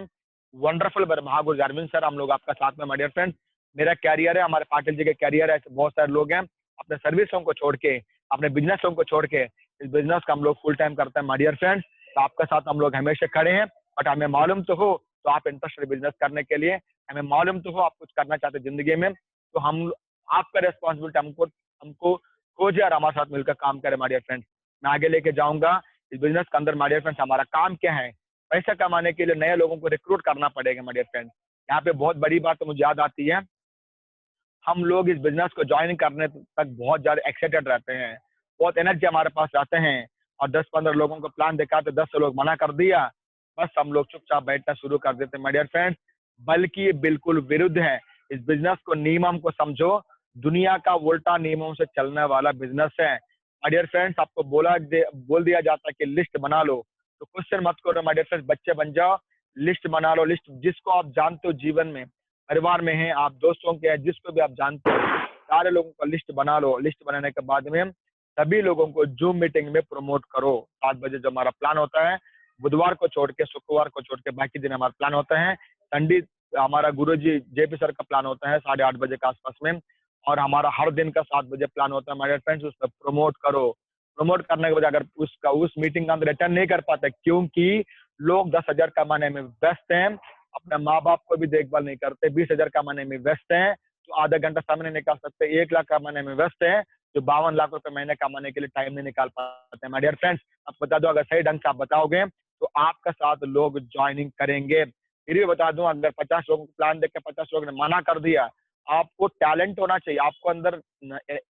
S1: वंडरफुल महागुरु अरविंद सर, हम लोग आपका साथ में डियर फ्रेंड्स। मेरा कैरियर है, हमारे पाटिल जी का कैरियर है। ऐसे बहुत सारे लोग हैं अपने सर्विसों को छोड़ के, अपने बिजनेसों को छोड़ के इस बिजनेस का हम लोग फुल टाइम करते हैं डियर फ्रेंड्स। तो आपका साथ हम लोग हमेशा खड़े हैं। बट हमें मालूम तो हो तो आप इंटरेस्टेड बिजनेस करने के लिए, हमें मालूम तो हो आप कुछ करना चाहते हैं जिंदगी में, तो हम आपका रेस्पॉन्सिबिलिटी हमको हमको खोजे और हमारे साथ मिलकर काम करें डियर फ्रेंड्स। मैं आगे लेके जाऊंगा इस बिजनेस के अंदर डियर फ्रेंड्स। हमारा काम क्या है? पैसा कमाने के लिए नए लोगों को रिक्रूट करना पड़ेगा डियर फ्रेंड्स। यहाँ पे बहुत बड़ी बात तो मुझे याद आती है, हम लोग इस बिजनेस को ज्वाइन करने तक बहुत ज़्यादा एक्साइटेड रहते हैं, बहुत एनर्जी हमारे पास रहते हैं। और 10-15 लोगों को प्लान दिखा तो 10 लोग मना कर दिया, बस हम लोग चुपचाप बैठना शुरू कर देते हैं डियर फ्रेंड्स। बल्कि ये बिल्कुल विरुद्ध है। इस बिजनेस को, नियम को समझो, दुनिया का उल्टा नियमों से चलने वाला बिजनेस है डियर फ्रेंड्स। आपको बोल दिया जाता है कि लिस्ट बना लो, तो क्वेश्चन मत करो डियर फ्रेंड्स, बच्चे बन जाओ, लिस्ट बना लो। लिस्ट जिसको आप जानते हो जीवन में, परिवार में है, आप दोस्तों के हैं, जिसको भी आप जानते हो, सारे लोगों का लिस्ट बना लो। लिस्ट बनाने के बाद में सभी लोगों को जूम मीटिंग में प्रमोट करो। 7 बजे जो हमारा प्लान होता है, बुधवार को छोड़ के, शुक्रवार को छोड़ के बाकी दिन हमारा प्लान होता है। संडे हमारा गुरुजी जेपी सर का प्लान होता है 8:30 बजे के आसपास में। और हमारा हर दिन का 7 बजे प्लान होता है मेरे फ्रेंड्स। उसको प्रमोट करो। प्रमोट करने के बाद अगर उस मीटिंग का अंदर अटेंड नहीं कर पाते, क्योंकि लोग 10,000 कमाने में व्यस्त हैं, अपने माँ बाप को भी देखभाल नहीं करते, 20,000 कमाने में व्यस्त हैं, तो आधा घंटा समय नहीं निकाल सकते, 1 लाख कमाने में व्यस्त हैं, जो 52 लाख रुपए महीने कमाने के लिए टाइम नहीं निकाल पाते हैं डियर फ्रेंड्स। आप बता दो, अगर सही ढंग से आप बताओगे तो आपका साथ लोग ज्वाइनिंग करेंगे। फिर भी बता दूं, अगर 50 लोगों को प्लान देख के 50 लोगों ने मना कर दिया, आपको टैलेंट होना चाहिए, आपको अंदर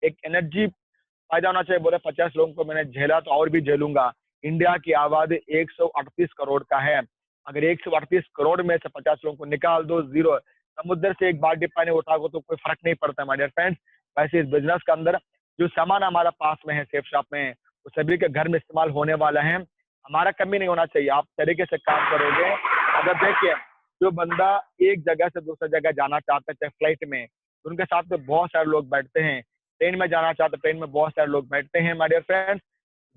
S1: एक एनर्जी पैदा होना चाहिए। बोले 50 लोगों को मैंने झेला तो और भी झेलूंगा। इंडिया की आबादी 138 करोड़ का है। अगर 138 करोड़ में से 50 लोगों को निकाल दो, जीरो। समुद्र से एक बाल्टी पानी उठाओ तो कोई फर्क नहीं पड़ता माय डियर फ्रेंड्स। वैसे इस बिजनेस के अंदर जो सामान हमारा पास में है, सेफ शॉप में, वो सभी के घर में इस्तेमाल होने वाला है। हमारा कमी नहीं होना चाहिए। आप तरीके से काम करोगे। अगर देखिए, जो बंदा एक जगह से दूसरी जगह जाना चाहता है फ्लाइट में, तो उनके साथ में बहुत सारे लोग बैठते हैं। ट्रेन में जाना चाहते, ट्रेन में बहुत सारे लोग बैठते हैं माय डियर फ्रेंड्स।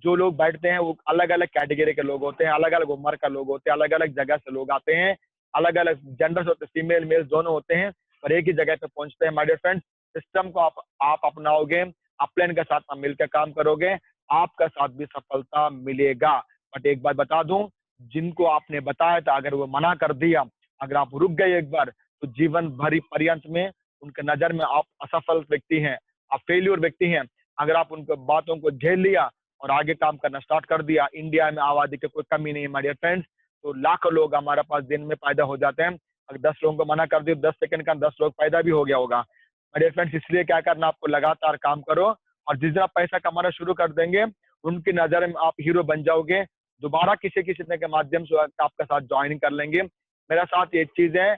S1: जो लोग बैठते हैं वो अलग अलग कैटेगरी के लोग होते हैं, अलग अलग उम्र का लोग होते हैं, अलग अलग जगह से लोग आते हैं, अलग अलग जेंडर्स होते हैं, फीमेल मेल दोनों होते हैं, पर एक ही जगह पे पहुंचते हैं माय डियर फ्रेंड्स। सिस्टम को आप अपनाओगे, अपलाइन के साथ आप मिलकर काम करोगे, आपका साथ भी सफलता मिलेगा। बट एक बात बता दूं, जिनको आपने बताया था अगर वो मना कर दिया, अगर आप रुक गए एक बार, तो जीवन भरी पर्यंत में उनके नजर में आप असफल व्यक्ति हैं, आप फेल्यूर व्यक्ति हैं। अगर आप उनके बातों को झेल लिया और आगे काम करना स्टार्ट कर दिया, इंडिया में आबादी की कोई कमी नहीं है माय डियर फ्रेंड्स। तो लाखों लोग हमारे पास दिन में पैदा हो जाते हैं। अगर 10 लोगों को मना कर दिया, 10 सेकंड का 10 लोग पैदा भी हो गया होगा माय डियर फ्रेंड्स। इसलिए क्या करना, आपको लगातार काम करो, और जिस दिन आप पैसा कमाना शुरू कर देंगे, उनकी नजर में आप हीरो बन जाओगे। दोबारा किसी किसी के माध्यम से आपका साथ ज्वाइनिंग कर लेंगे। मेरा साथ ये चीज है,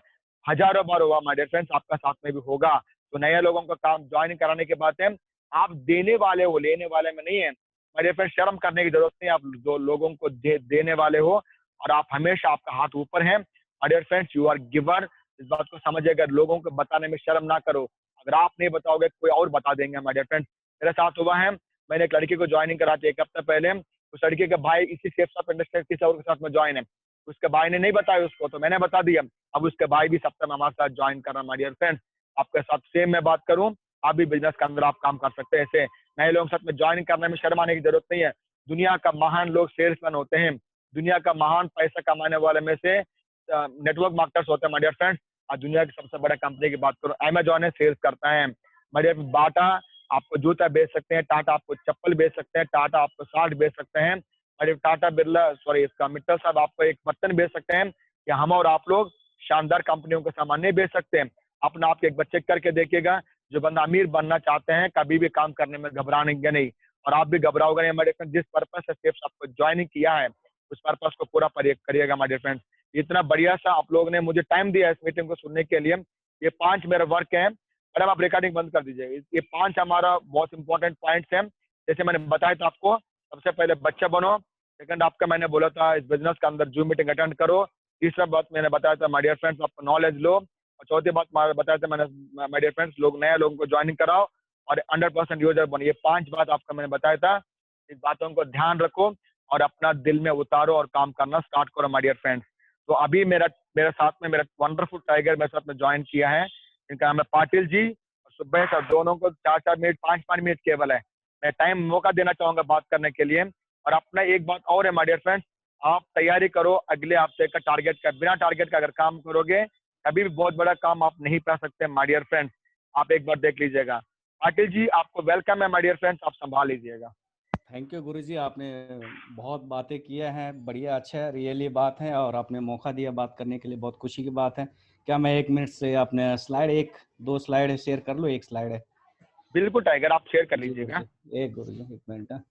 S1: हजारों बार हुआ माय डियर फ्रेंड्स, आपका साथ में भी होगा। तो नए लोगों का काम ज्वाइनिंग कराने के बाद है, आप देने वाले हो, लेने वाले में नहीं है मेरे फ्रेंड। शर्म करने की जरूरत नहीं, आप दो लोगों को देने वाले हो, और आप हमेशा, आपका हाथ ऊपर है dear friends. You are giver. इस बात को समझिएगा, लोगों को बताने में शर्म ना करो। अगर आप नहीं बताओगे, कोई और बता देंगे माय डियर फ्रेंड्स। मेरे साथ हुआ है, मैंने एक लड़की को ज्वाइनिंग करा थी 1 हफ्ते पहले। उस लड़की के भाई इसी सेफ शॉप इंडस्ट्री किसी और के साथ में ज्वाइन है। उसके भाई ने नहीं बताया उसको, तो मैंने बता दिया। अब उसके भाई भी सप्ताह में हमारे साथ ज्वाइन कर रहा है माय डियर फ्रेंड्स। आपके साथ सेम मैं बात करूं, आप भी बिजनेस के अंदर आप काम कर सकते हैं। ऐसे नए लोगों के साथ में ज्वाइन करने में शर्म आने की जरूरत नहीं है। दुनिया का महान लोग सेल्समैन होते हैं, दुनिया का महान पैसा कमाने वाले में से नेटवर्क मार्केटर्स होते हैं माय डियर फ्रेंड्स। आज दुनिया की सबसे बड़ा कंपनी की बात करो, अमेजॉन है, सेल्स करता है माय डियर। बाटा आपको जूता बेच सकते हैं, टाटा आपको चप्पल बेच सकते हैं, टाटा आपको सार्ट बेच सकते हैं, और टाटा बिरला, सॉरी, इसका मित्तल साहब आपको एक बर्तन बेच सकते हैं। कि हम और आप लोग शानदार कंपनियों के सामान नहीं बेच सकते हैं। अपना आप एक बच्चे करके देखिएगा, जो बंदा अमीर बनना चाहते हैं, कभी भी काम करने में घबराएंगे नहीं, और आप भी घबराओगे नहीं हमारे फ्रेंड। जिस पर्पज से सिर्फ आपको ज्वाइनिंग किया है, उस पर्पज को पूरा करिएगा हमारे फ्रेंड्स। इतना बढ़िया सा आप लोगों ने मुझे टाइम दिया इस मीटिंग को सुनने के लिए। ये 5 मेरा वर्क है। मैडम आप रिकॉर्डिंग बंद कर दीजिए। ये 5 हमारा बहुत इंपॉर्टेंट पॉइंट्स हैं। जैसे मैंने बताया था आपको, सबसे पहले बच्चा बनो। सेकंड, आपका मैंने बोला था इस बिजनेस के अंदर जूम मीटिंग अटेंड करो। तीसरा बात मैंने बताया था माय डियर फ्रेंड्स, आप नॉलेज लो। और चौथी बात बताया था मैंने, माय डियर फ्रेंड्स, लोग नए लोगों को ज्वाइनिंग कराओ और 100% यूजर बनो। ये 5 बात आपका मैंने बताया था। इस बातों को ध्यान रखो और अपना दिल में उतारो और काम करना स्टार्ट करो माय डियर फ्रेंड्स। तो अभी मेरा मेरे साथ में मेरा वंडरफुल टाइगर मेरे साथ में ज्वाइन किया है। इनका नाम है पाटिल जी और सुबह सर। दोनों को 4-4 मिनट, 5-5 मिनट केवल है। मैं टाइम मौका देना चाहूंगा बात करने के लिए। और अपना एक बात और है माय डियर फ्रेंड्स, आप तैयारी करो अगले हफ्ते का टारगेट का। बिना टारगेट का अगर काम करोगे कभी भी बहुत बड़ा काम आप नहीं पा सकते माय डियर फ्रेंड्स। आप एक बार देख लीजिएगा। पाटिल जी, आपको वेलकम है माय डियर फ्रेंड्स, आप संभाल लीजिएगा।
S2: थैंक यू गुरुजी, आपने बहुत बातें किए हैं, बढ़िया, अच्छा है, रियली बात है, और आपने मौका दिया बात करने के लिए, बहुत खुशी की बात है। क्या मैं 1 मिनट से अपने स्लाइड, 1-2 स्लाइड शेयर कर लूँ? एक स्लाइड है।
S1: बिल्कुल टाइगर, आप शेयर कर
S2: जी
S1: लीजिएगा।
S2: गुरुजी, एक गुरुजी 1 मिनट है।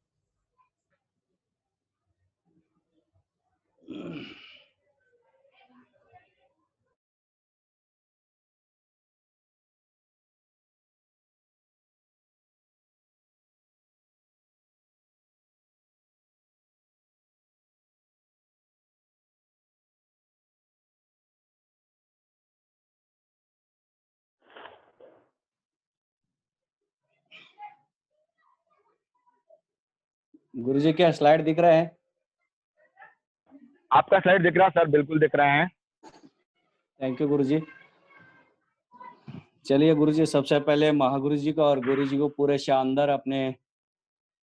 S2: गुरुजी क्या स्लाइड दिख रहा है?
S1: आपका स्लाइड दिख रहा है सर, बिल्कुल दिख रहे हैं।
S2: थैंक यू गुरुजी। चलिए गुरुजी, सबसे पहले महागुरु जी को और गुरु जी को पूरे शानदार अपने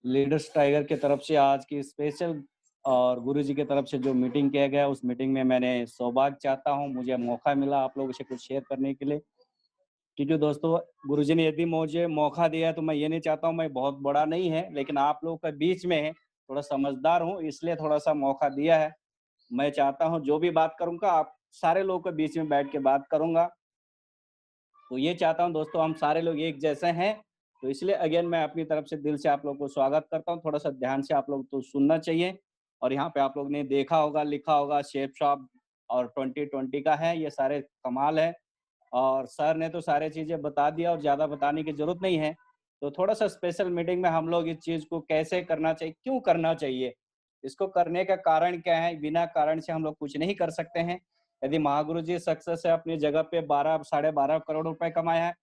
S2: लीडर्स टाइगर की तरफ से आज की स्पेशल और गुरु जी की तरफ से जो मीटिंग किया गया, उस मीटिंग में मैंने सौभाग्य चाहता हूँ, मुझे मौका मिला आप लोगों से कुछ शेयर करने के लिए। क्योंकि दोस्तों, गुरु जी ने यदि मुझे मौका दिया तो मैं ये नहीं चाहता हूँ, मैं बहुत बड़ा नहीं है लेकिन आप लोगों के बीच में है, थोड़ा समझदार हूँ, इसलिए थोड़ा सा मौका दिया है। मैं चाहता हूँ जो भी बात करूँगा आप सारे लोगों के बीच में बैठ के बात करूँगा। तो ये चाहता हूँ दोस्तों, हम सारे लोग एक जैसे हैं, तो इसलिए अगेन मैं अपनी तरफ से दिल से आप लोगों को स्वागत करता हूँ। थोड़ा सा ध्यान से आप लोग तो सुनना चाहिए। और यहाँ पे आप लोग ने देखा होगा, लिखा होगा शेप शॉप और 2020 का है, ये सारे कमाल है। और सर ने तो सारी चीजें बता दिया और ज्यादा बताने की जरूरत नहीं है। तो थोड़ा सा स्पेशल मीटिंग में हम लोग इस चीज को कैसे करना चाहिए, क्यों करना चाहिए, इसको करने का कारण क्या है, बिना कारण से हम लोग कुछ नहीं कर सकते हैं। यदि महागुरु जी सक्सेस है, अपनी जगह पे 12-12.5 करोड़ रुपए कमाए हैं,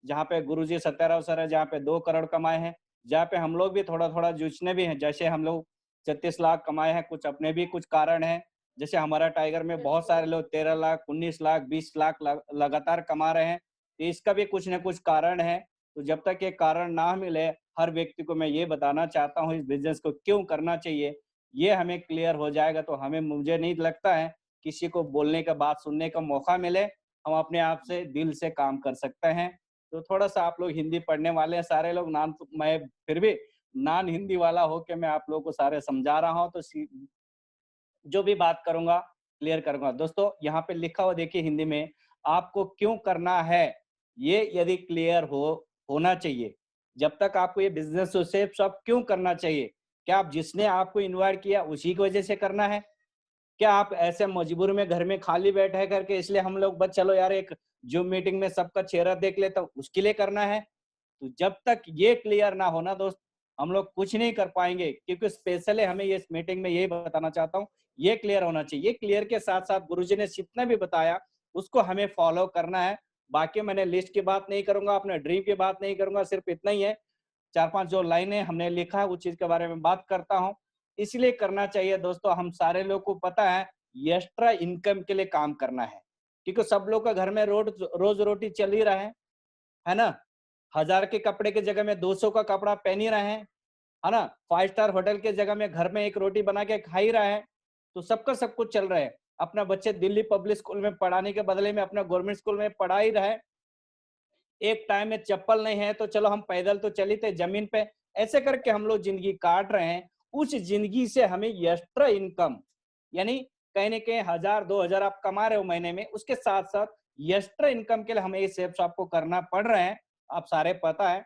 S2: जहाँ पे गुरु जी 17 अवसर है, जहाँ पे 2 करोड़ कमाए हैं, जहाँ पे हम लोग भी थोड़ा थोड़ा जुझने भी हैं, जैसे हम लोग 36 लाख कमाए हैं, कुछ अपने भी कुछ कारण है। जैसे हमारा टाइगर में बहुत सारे लोग 13 लाख, 19 लाख, 20 लाख लगातार कमा रहे हैं, तो इसका भी कुछ ना कुछ कारण है। तो जब तक ये कारण ना मिले, हर व्यक्ति को मैं ये बताना चाहता हूँ इस बिजनेस को क्यों करना चाहिए, ये हमें क्लियर हो जाएगा तो हमें, मुझे नहीं लगता है किसी को बोलने का, बात सुनने का मौका मिले, हम अपने आप से दिल से काम कर सकते हैं। तो थोड़ा सा आप लोग हिंदी पढ़ने वाले हैं सारे लोग, नान मैं फिर भी नॉन हिंदी वाला होके मैं आप लोगों को सारे समझा रहा हूँ, तो जो भी बात करूंगा क्लियर करूंगा। दोस्तों यहाँ पे लिखा हुआ देखिए हिंदी में, आपको क्यों करना है, ये यदि क्लियर होना चाहिए। जब तक आपको ये बिजनेस सेफ शॉप क्यों करना चाहिए, क्या आप जिसने आपको इन्वाइट किया उसी की वजह से करना है? क्या आप ऐसे मजबूर में घर में खाली बैठे करके इसलिए हम लोग बस चलो यार एक जूम मीटिंग में सबका चेहरा देख लेता हूँ, उसके लिए करना है? तो जब तक ये क्लियर ना होना दोस्त, हम लोग कुछ नहीं कर पाएंगे। क्योंकि स्पेशली हमें ये इस मीटिंग में यही बताना चाहता हूँ, ये क्लियर होना चाहिए। ये क्लियर के साथ साथ गुरुजी ने जितना भी बताया उसको हमें फॉलो करना है। बाकी मैंने लिस्ट की बात नहीं करूंगा, अपने ड्रीम की बात नहीं करूंगा, सिर्फ इतना ही है, 4-5 जो लाइनें हमने लिखा है उस चीज के बारे में बात करता हूँ। इसलिए करना चाहिए दोस्तों, हम सारे लोग को पता है एक्स्ट्रा इनकम के लिए काम करना है। क्योंकि सब लोग का घर में रोज रोटी चल ही रहा है ना? 1000 के कपड़े की जगह में 200 का कपड़ा पहन ही रहे हैं, है ना? 5 स्टार होटल के जगह में घर में एक रोटी बना के खा ही रहा है। तो सबका सब कुछ चल रहा है। अपना बच्चे दिल्ली पब्लिक स्कूल में पढ़ाने के बदले में अपना गवर्नमेंट स्कूल में पढ़ा ही रहे। एक टाइम में चप्पल नहीं है तो चलो हम पैदल तो चली थे जमीन पे, ऐसे करके हम लोग जिंदगी काट रहे हैं। उस जिंदगी से हमें एक्स्ट्रा इनकम, यानी कहीं ना कहीं 1000-2000 आप कमा रहे हो महीने में, उसके साथ साथ एक्स्ट्रा इनकम के लिए हमें ये सेफ शॉप को करना पड़ रहा है। आप सारे पता है,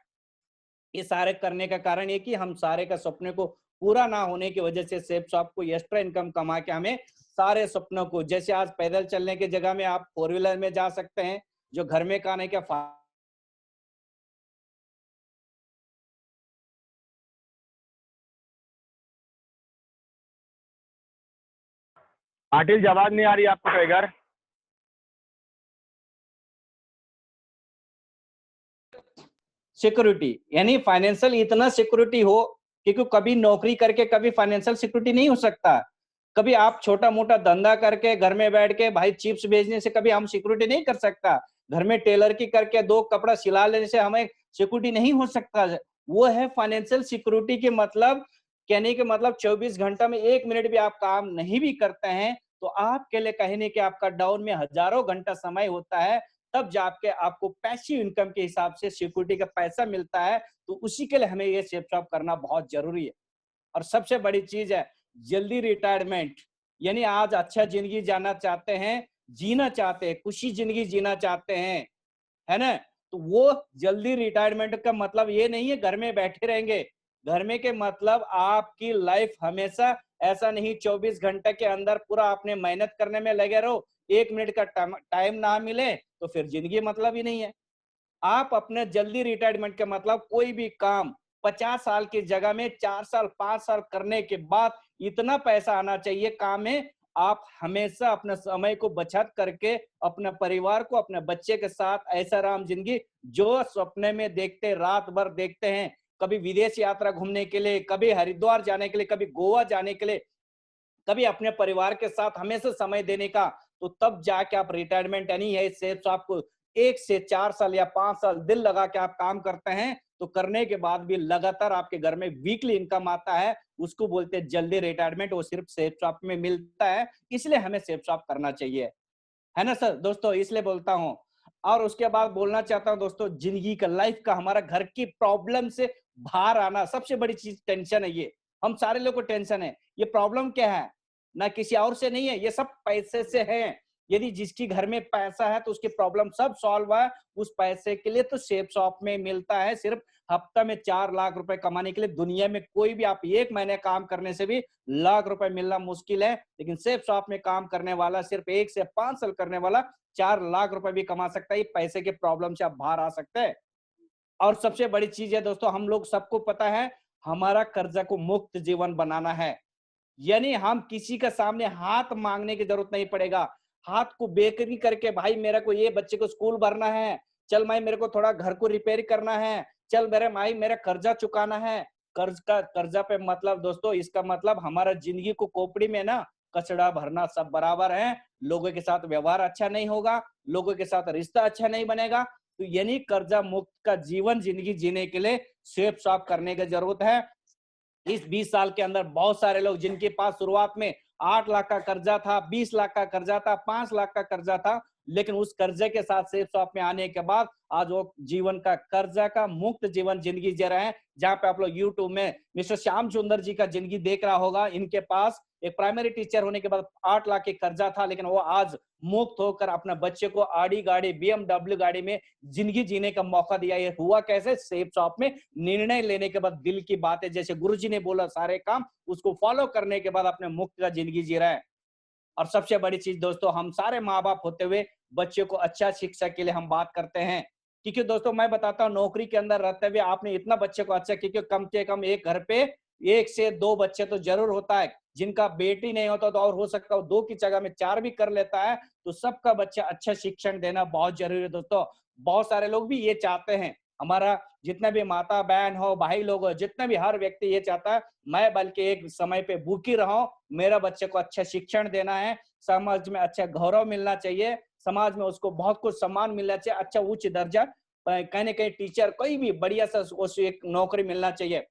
S2: ये सारे करने का कारण ये कि हम सारे का सपने को पूरा ना होने की वजह से सेफ शॉप को एक्स्ट्रा इनकम कमा के हमें सारे सपनों को, जैसे आज पैदल चलने की जगह में आप 4 व्हीलर में जा सकते हैं, जो घर में खाने के
S1: आटिल आवाज नहीं आ रही आपको टाइगर?
S2: सिक्योरिटी, यानी फाइनेंशियल इतना सिक्योरिटी हो, क्योंकि कभी नौकरी करके कभी फाइनेंशियल सिक्योरिटी नहीं हो सकता। कभी आप छोटा मोटा धंधा करके घर में बैठ के भाई चिप्स बेचने से कभी हम सिक्योरिटी नहीं कर सकता। घर में टेलर की करके 2 कपड़ा सिला लेने से हमें सिक्योरिटी नहीं हो सकता। वो है फाइनेंशियल सिक्योरिटी के मतलब, कहने के मतलब 24 घंटा में 1 मिनट भी आप काम नहीं भी करते हैं, तो आपके लिए कहने कि आपका डाउन में हजारों घंटा समय होता है, तब जाके आपको पैसिव इनकम के हिसाब से सिक्योरिटी का पैसा मिलता है। तो उसी के लिए हमें ये सेफ शॉप करना बहुत जरूरी है। और सबसे बड़ी चीज है जल्दी रिटायरमेंट, यानी आज अच्छा जिंदगी जाना चाहते हैं, जीना चाहते हैं, खुशी जिंदगी जीना चाहते हैं, है ना? तो वो जल्दी रिटायरमेंट का मतलब ये नहीं है घर में बैठे रहेंगे। घर में के मतलब आपकी लाइफ हमेशा ऐसा नहीं 24 घंटे के अंदर पूरा आपने मेहनत करने में लगे रहो, 1 मिनट का टाइम ना मिले तो फिर जिंदगी मतलब ही नहीं है। आप अपने जल्दी रिटायरमेंट के मतलब कोई भी काम 50 साल की जगह में 4 साल 5 साल करने के बाद इतना पैसा आना चाहिए काम में, आप हमेशा अपने समय को बचत करके अपने परिवार को, अपने बच्चे के साथ ऐसा आराम जिंदगी जो सपने में देखते, रात भर देखते हैं, कभी विदेश यात्रा घूमने के लिए, कभी हरिद्वार जाने के लिए, कभी गोवा जाने के लिए, कभी अपने परिवार के साथ हमेशा समय देने का, तो तब जाके आप रिटायरमेंट यानी है सेफ आपको 1 से 4 साल या 5 साल दिल लगा के आप काम करते हैं, तो करने के बाद भी लगातार आपके घर में वीकली इनकम आता है, उसको बोलते हैं जल्दी रिटायरमेंट। वो सिर्फ सेफ शॉप में मिलता है, इसलिए हमें सेफ शॉप करना चाहिए, है ना सर दोस्तों? इसलिए बोलता हूँ। और उसके बाद बोलना चाहता हूँ दोस्तों, जिंदगी का, लाइफ का, हमारा घर की प्रॉब्लम से बाहर आना सबसे बड़ी चीज, टेंशन है ये। हम सारे लोग को टेंशन है। ये प्रॉब्लम क्या है? ना किसी और से नहीं है, ये सब पैसे से है। यदि जिसकी घर में पैसा है तो उसकी प्रॉब्लम सब सॉल्व है। उस पैसे के लिए तो सेफ शॉप में मिलता है। सिर्फ हफ्ता में 4 लाख रुपए कमाने के लिए दुनिया में कोई भी, आप 1 महीने काम करने से भी लाख रुपए मिलना मुश्किल है, लेकिन सेफ शॉप में काम करने वाला, सिर्फ 1 से 5 साल करने वाला 4 लाख रुपए भी कमा सकता है। ये पैसे के प्रॉब्लम से आप बाहर आ सकते हैं। और सबसे बड़ी चीज है दोस्तों, हम लोग सबको पता है, हमारा कर्जा को मुक्त जीवन बनाना है। यानी हम किसी के सामने हाथ मांगने की जरूरत नहीं पड़ेगा। हाथ को बेकरी करके भाई मेरे को ये बच्चे को स्कूल भरना है, चल भाई मेरे को थोड़ा घर को रिपेयर करना है, चल मेरे भाई मेरा कर्जा चुकाना है। कर्जा पे मतलब दोस्तों, इसका मतलब हमारा जिंदगी को खोपड़ी में ना कचड़ा भरना सब बराबर है। लोगों के साथ व्यवहार अच्छा नहीं होगा, लोगों के साथ रिश्ता अच्छा नहीं बनेगा। तो यानी कर्जा मुक्त का जीवन जिंदगी जीने के लिए सेफ शॉप करने की जरूरत है। इस 20 साल के अंदर बहुत सारे लोग जिनके पास शुरुआत में 8 लाख का कर्जा था, 20 लाख का कर्जा था, 5 लाख का कर्जा था, लेकिन उस कर्जे के साथ सेफ शॉप में आने के बाद आज वो जीवन का कर्जा का मुक्त जीवन जिंदगी जी रहे हैं। जहां पे आप लोग यूट्यूब में मिस्टर श्याम सुंदर जी का जिंदगी देख रहा होगा। इनके पास एक प्राइमरी टीचर होने के बाद 8 लाख की कर्जा था, लेकिन वो आज मुक्त होकर अपने बच्चे को आड़ी गाड़ी, BMW गाड़ी में जिंदगी जीने का मौका दिया। ये हुआ कैसे? सेफ शॉप में निर्णय लेने के बाद, दिल की बातें जैसे गुरुजी ने बोला सारे काम उसको फॉलो करने के बाद अपने मुक्त का जिंदगी जी रहे हैं। और सबसे बड़ी चीज दोस्तों, हम सारे माँ बाप होते हुए बच्चे को अच्छा शिक्षा के लिए हम बात करते हैं, क्योंकि दोस्तों मैं बताता हूँ, नौकरी के अंदर रहते हुए आपने इतना बच्चे को अच्छा, क्योंकि कम से कम एक घर पे 1 से 2 बच्चे तो जरूर होता है। जिनका बेटी नहीं होता तो और हो सकता है 2 की जगह में 4 भी कर लेता है। तो सबका बच्चा अच्छा शिक्षण देना बहुत जरूरी है दोस्तों। बहुत सारे लोग भी ये चाहते हैं, हमारा जितना भी माता बहन हो, भाई लोग हो, जितना भी हर व्यक्ति ये चाहता है, मैं बल्कि एक समय पे भूखी रहूं, मेरा बच्चे को अच्छा शिक्षण देना है, समाज में अच्छा गौरव मिलना चाहिए, समाज में उसको बहुत कुछ सम्मान मिलना चाहिए, अच्छा उच्च दर्जा, कहीं ना कहीं टीचर कोई भी बढ़िया सा उसको एक नौकरी मिलना चाहिए।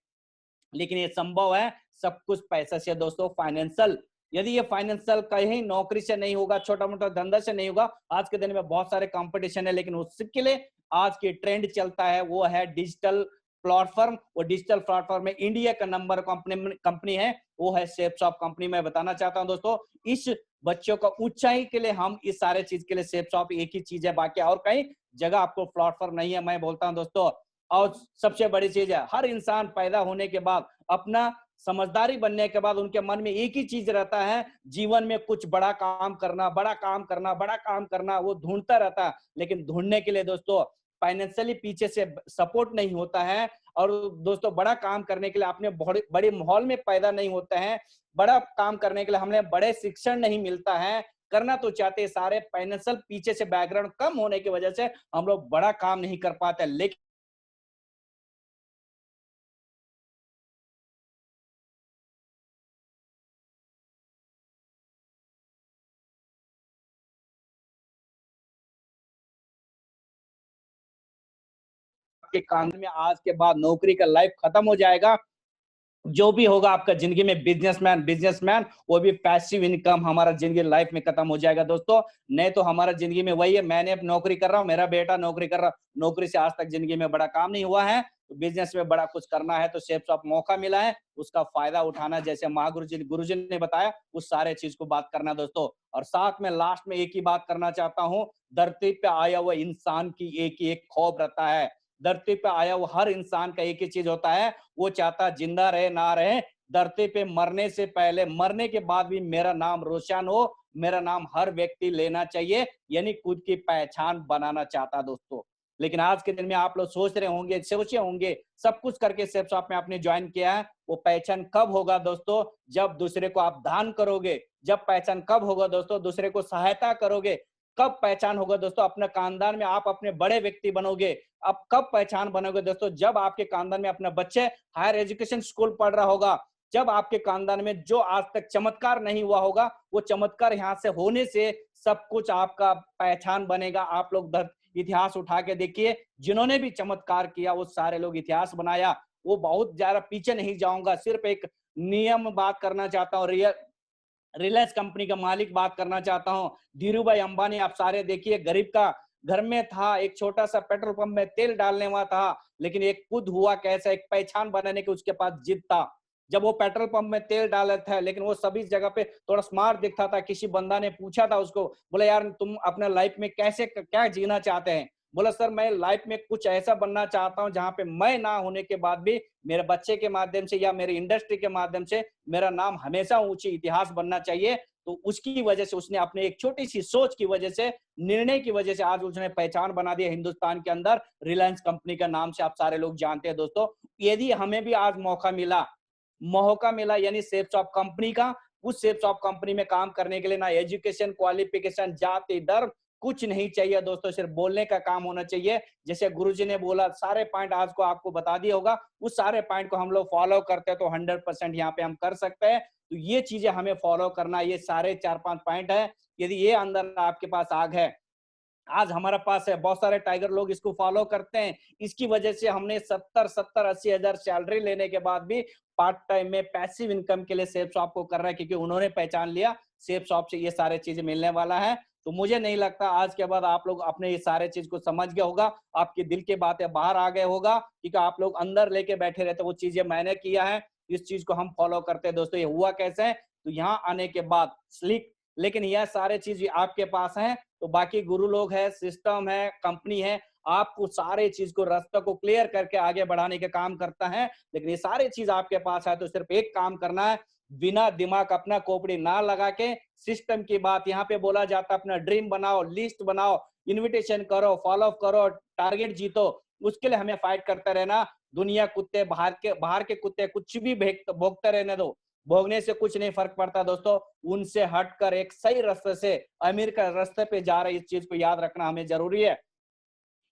S2: लेकिन ये संभव है सब कुछ पैसा से दोस्तों, फाइनेंशियल। यदि ये फाइनेंशियल कहीं नौकरी से नहीं होगा, छोटा मोटा धंधा से नहीं होगा, आज के दिन में बहुत सारे कंपटीशन है, लेकिन उसके लिए आज की ट्रेंड चलता है वो है डिजिटल प्लेटफॉर्म। वो डिजिटल प्लेटफॉर्म में इंडिया का नंबर कंपनी है, वो है सेफ शॉप कंपनी। मैं बताना चाहता हूं दोस्तों, इस बच्चों का ऊंचाई के लिए हम इस सारे चीज के लिए सेफ शॉप एक ही चीज है, बाकी और कहीं जगह आपको प्लेटफॉर्म नहीं है। मैं बोलता हूं दोस्तों, और सबसे बड़ी चीज है, हर इंसान पैदा होने के बाद, अपना समझदारी बनने के बाद उनके मन में एक ही चीज रहता है, जीवन में कुछ बड़ा काम करना, बड़ा काम करना, बड़ा काम करना, वो ढूंढता रहता है। लेकिन ढूंढने के लिए दोस्तों फाइनेंशियली पीछे से सपोर्ट नहीं होता है, और दोस्तों बड़ा काम करने के लिए आपने बड़े माहौल में पैदा नहीं होते हैं, बड़ा काम करने के लिए हमें बड़े शिक्षण नहीं मिलता है, करना तो चाहते सारे फाइनेंशियल पीछे से बैकग्राउंड कम होने की वजह से हम लोग बड़ा काम नहीं कर पाते। लेकिन के काम में आज के बाद नौकरी का लाइफ खत्म हो जाएगा। जो भी होगा आपका जिंदगी में बिजनेसमैन वो भी पैसिव इनकम हमारा जिंदगी लाइफ में खत्म हो जाएगा दोस्तों। नहीं तो हमारा जिंदगी में वही है, मैंने अब नौकरी कर रहा हूँ, मेरा बेटा नौकरी कर रहा, नौकरी से आज तक जिंदगी में बड़ा काम नहीं हुआ है। तो बिजनेस में बड़ा कुछ करना है तो सेफ शॉप मौका मिला है, उसका फायदा उठाना, जैसे महागुरु गुरुजी ने बताया उस सारे चीज को बात करना दोस्तों। और साथ में लास्ट में एक ही बात करना चाहता हूँ, धरती पे आया हुआ इंसान की एक ही एक ख्वाब रहता है। धरती पे आया हुआ हर इंसान का एक ही चीज होता है, वो चाहता जिंदा रहे ना रहे, धरती पे मरने से पहले मरने के बाद भी मेरा नाम रोशन हो, मेरा नाम हर व्यक्ति लेना चाहिए, यानी खुद की पहचान बनाना चाहता दोस्तों। लेकिन आज के दिन में आप लोग सोच रहे होंगे, सोचे होंगे, सब कुछ करके सेफ शॉप में आपने ज्वाइन किया है, वो पहचान कब होगा दोस्तों? जब दूसरे को आप दान करोगे। जब पहचान कब होगा दोस्तों? दूसरे को सहायता करोगे। कब पहचान होगा दोस्तों? अपने खानदान में आप अपने बड़े व्यक्ति बनोगे। अब कब पहचान बनोगे दोस्तों? जब आपके खानदान में अपना बच्चे हायर एजुकेशन स्कूल पढ़ रहा होगा, जब आपके खानदान में जो आज तक चमत्कार नहीं हुआ होगा, वो चमत्कार यहाँ से होने से सब कुछ आपका पहचान बनेगा। आप लोग इतिहास उठा के देखिए, जिन्होंने भी चमत्कार किया वो सारे लोग इतिहास बनाया। वो बहुत ज्यादा पीछे नहीं जाऊंगा, सिर्फ एक नियम बात करना चाहता हूँ। रिलायंस कंपनी का मालिक बात करना चाहता हूँ, धीरू भाई अंबानी। आप सारे देखिए, गरीब का घर में था, एक छोटा सा पेट्रोल पंप में तेल डालने वाला था, लेकिन एक खुद हुआ कैसा, एक पहचान बनाने की उसके पास जिद था। जब वो पेट्रोल पंप में तेल डाला था, लेकिन वो सभी जगह पे थोड़ा स्मार्ट दिखता था। किसी बंदा ने पूछा था उसको, बोला यार तुम अपने लाइफ में कैसे क्या जीना चाहते हैं? बोला सर मैं लाइफ में कुछ ऐसा बनना चाहता हूँ जहां पे मैं ना होने के बाद भी मेरे बच्चे के माध्यम से या मेरी इंडस्ट्री के माध्यम से मेरा नाम हमेशा ऊंची इतिहास बनना चाहिए। तो उसकी वजह से उसने अपने एक छोटी सी सोच की वजह से, निर्णय की वजह से आज उसने पहचान बना दिया हिंदुस्तान के अंदर। रिलायंस कंपनी का नाम से आप सारे लोग जानते हैं दोस्तों। यदि हमें भी आज मौका मिला यानी सेफ शॉप कंपनी का, उस सेफ शॉप कंपनी में काम करने के लिए ना एजुकेशन, क्वालिफिकेशन, जाति, धर्म कुछ नहीं चाहिए दोस्तों, सिर्फ बोलने का काम होना चाहिए। जैसे गुरुजी ने बोला, सारे पॉइंट आज को आपको बता दिया होगा, उस सारे पॉइंट को हम लोग फॉलो करते हैं तो 100% यहाँ पे हम कर सकते हैं। तो ये चीजें हमें फॉलो करना, ये सारे 4-5 पॉइंट है। यदि ये अंदर आपके पास आग है, आज हमारे पास है, बहुत सारे टाइगर लोग इसको फॉलो करते हैं। इसकी वजह से हमने 70-80 हजार सैलरी लेने के बाद भी पार्ट टाइम में पैसिव इनकम के लिए सेफ शॉप को कर रहा है, क्योंकि उन्होंने पहचान लिया सेफ शॉप से ये सारे चीजें मिलने वाला है। तो मुझे नहीं लगता आज के बाद आप लोग अपने ये सारे चीज को समझ गए होगा, आपके दिल की बातें बाहर आ गए होगा, क्योंकि आप लोग अंदर लेके बैठे रहते, वो चीजें मैंने किया है, इस चीज को हम फॉलो करते हैं दोस्तों। ये हुआ कैसे है? तो यहाँ आने के बाद स्लिक, लेकिन यह सारे चीज आपके पास है, तो बाकी गुरु लोग है, सिस्टम है, कंपनी है, आपको सारे चीज को, रास्ते को क्लियर करके आगे बढ़ाने का काम करता है। लेकिन ये सारे चीज आपके पास है तो सिर्फ एक काम करना है, बिना दिमाग अपना खोपड़ी ना लगा के, सिस्टम की बात यहाँ पे बोला जाता है, अपना ड्रीम बनाओ, लिस्ट बनाओ, इन्विटेशन करो, फॉलो करो, टारगेट जीतो। उसके लिए हमें फाइट करते रहना। दुनिया कुत्ते, बाहर के कुत्ते कुछ भी भोगते रहने दो, भोगने से कुछ नहीं फर्क पड़ता दोस्तों। उनसे हटकर एक सही रास्ते से, अमीर का रास्ते पे जा रहे, इस चीज को याद रखना हमें जरूरी है।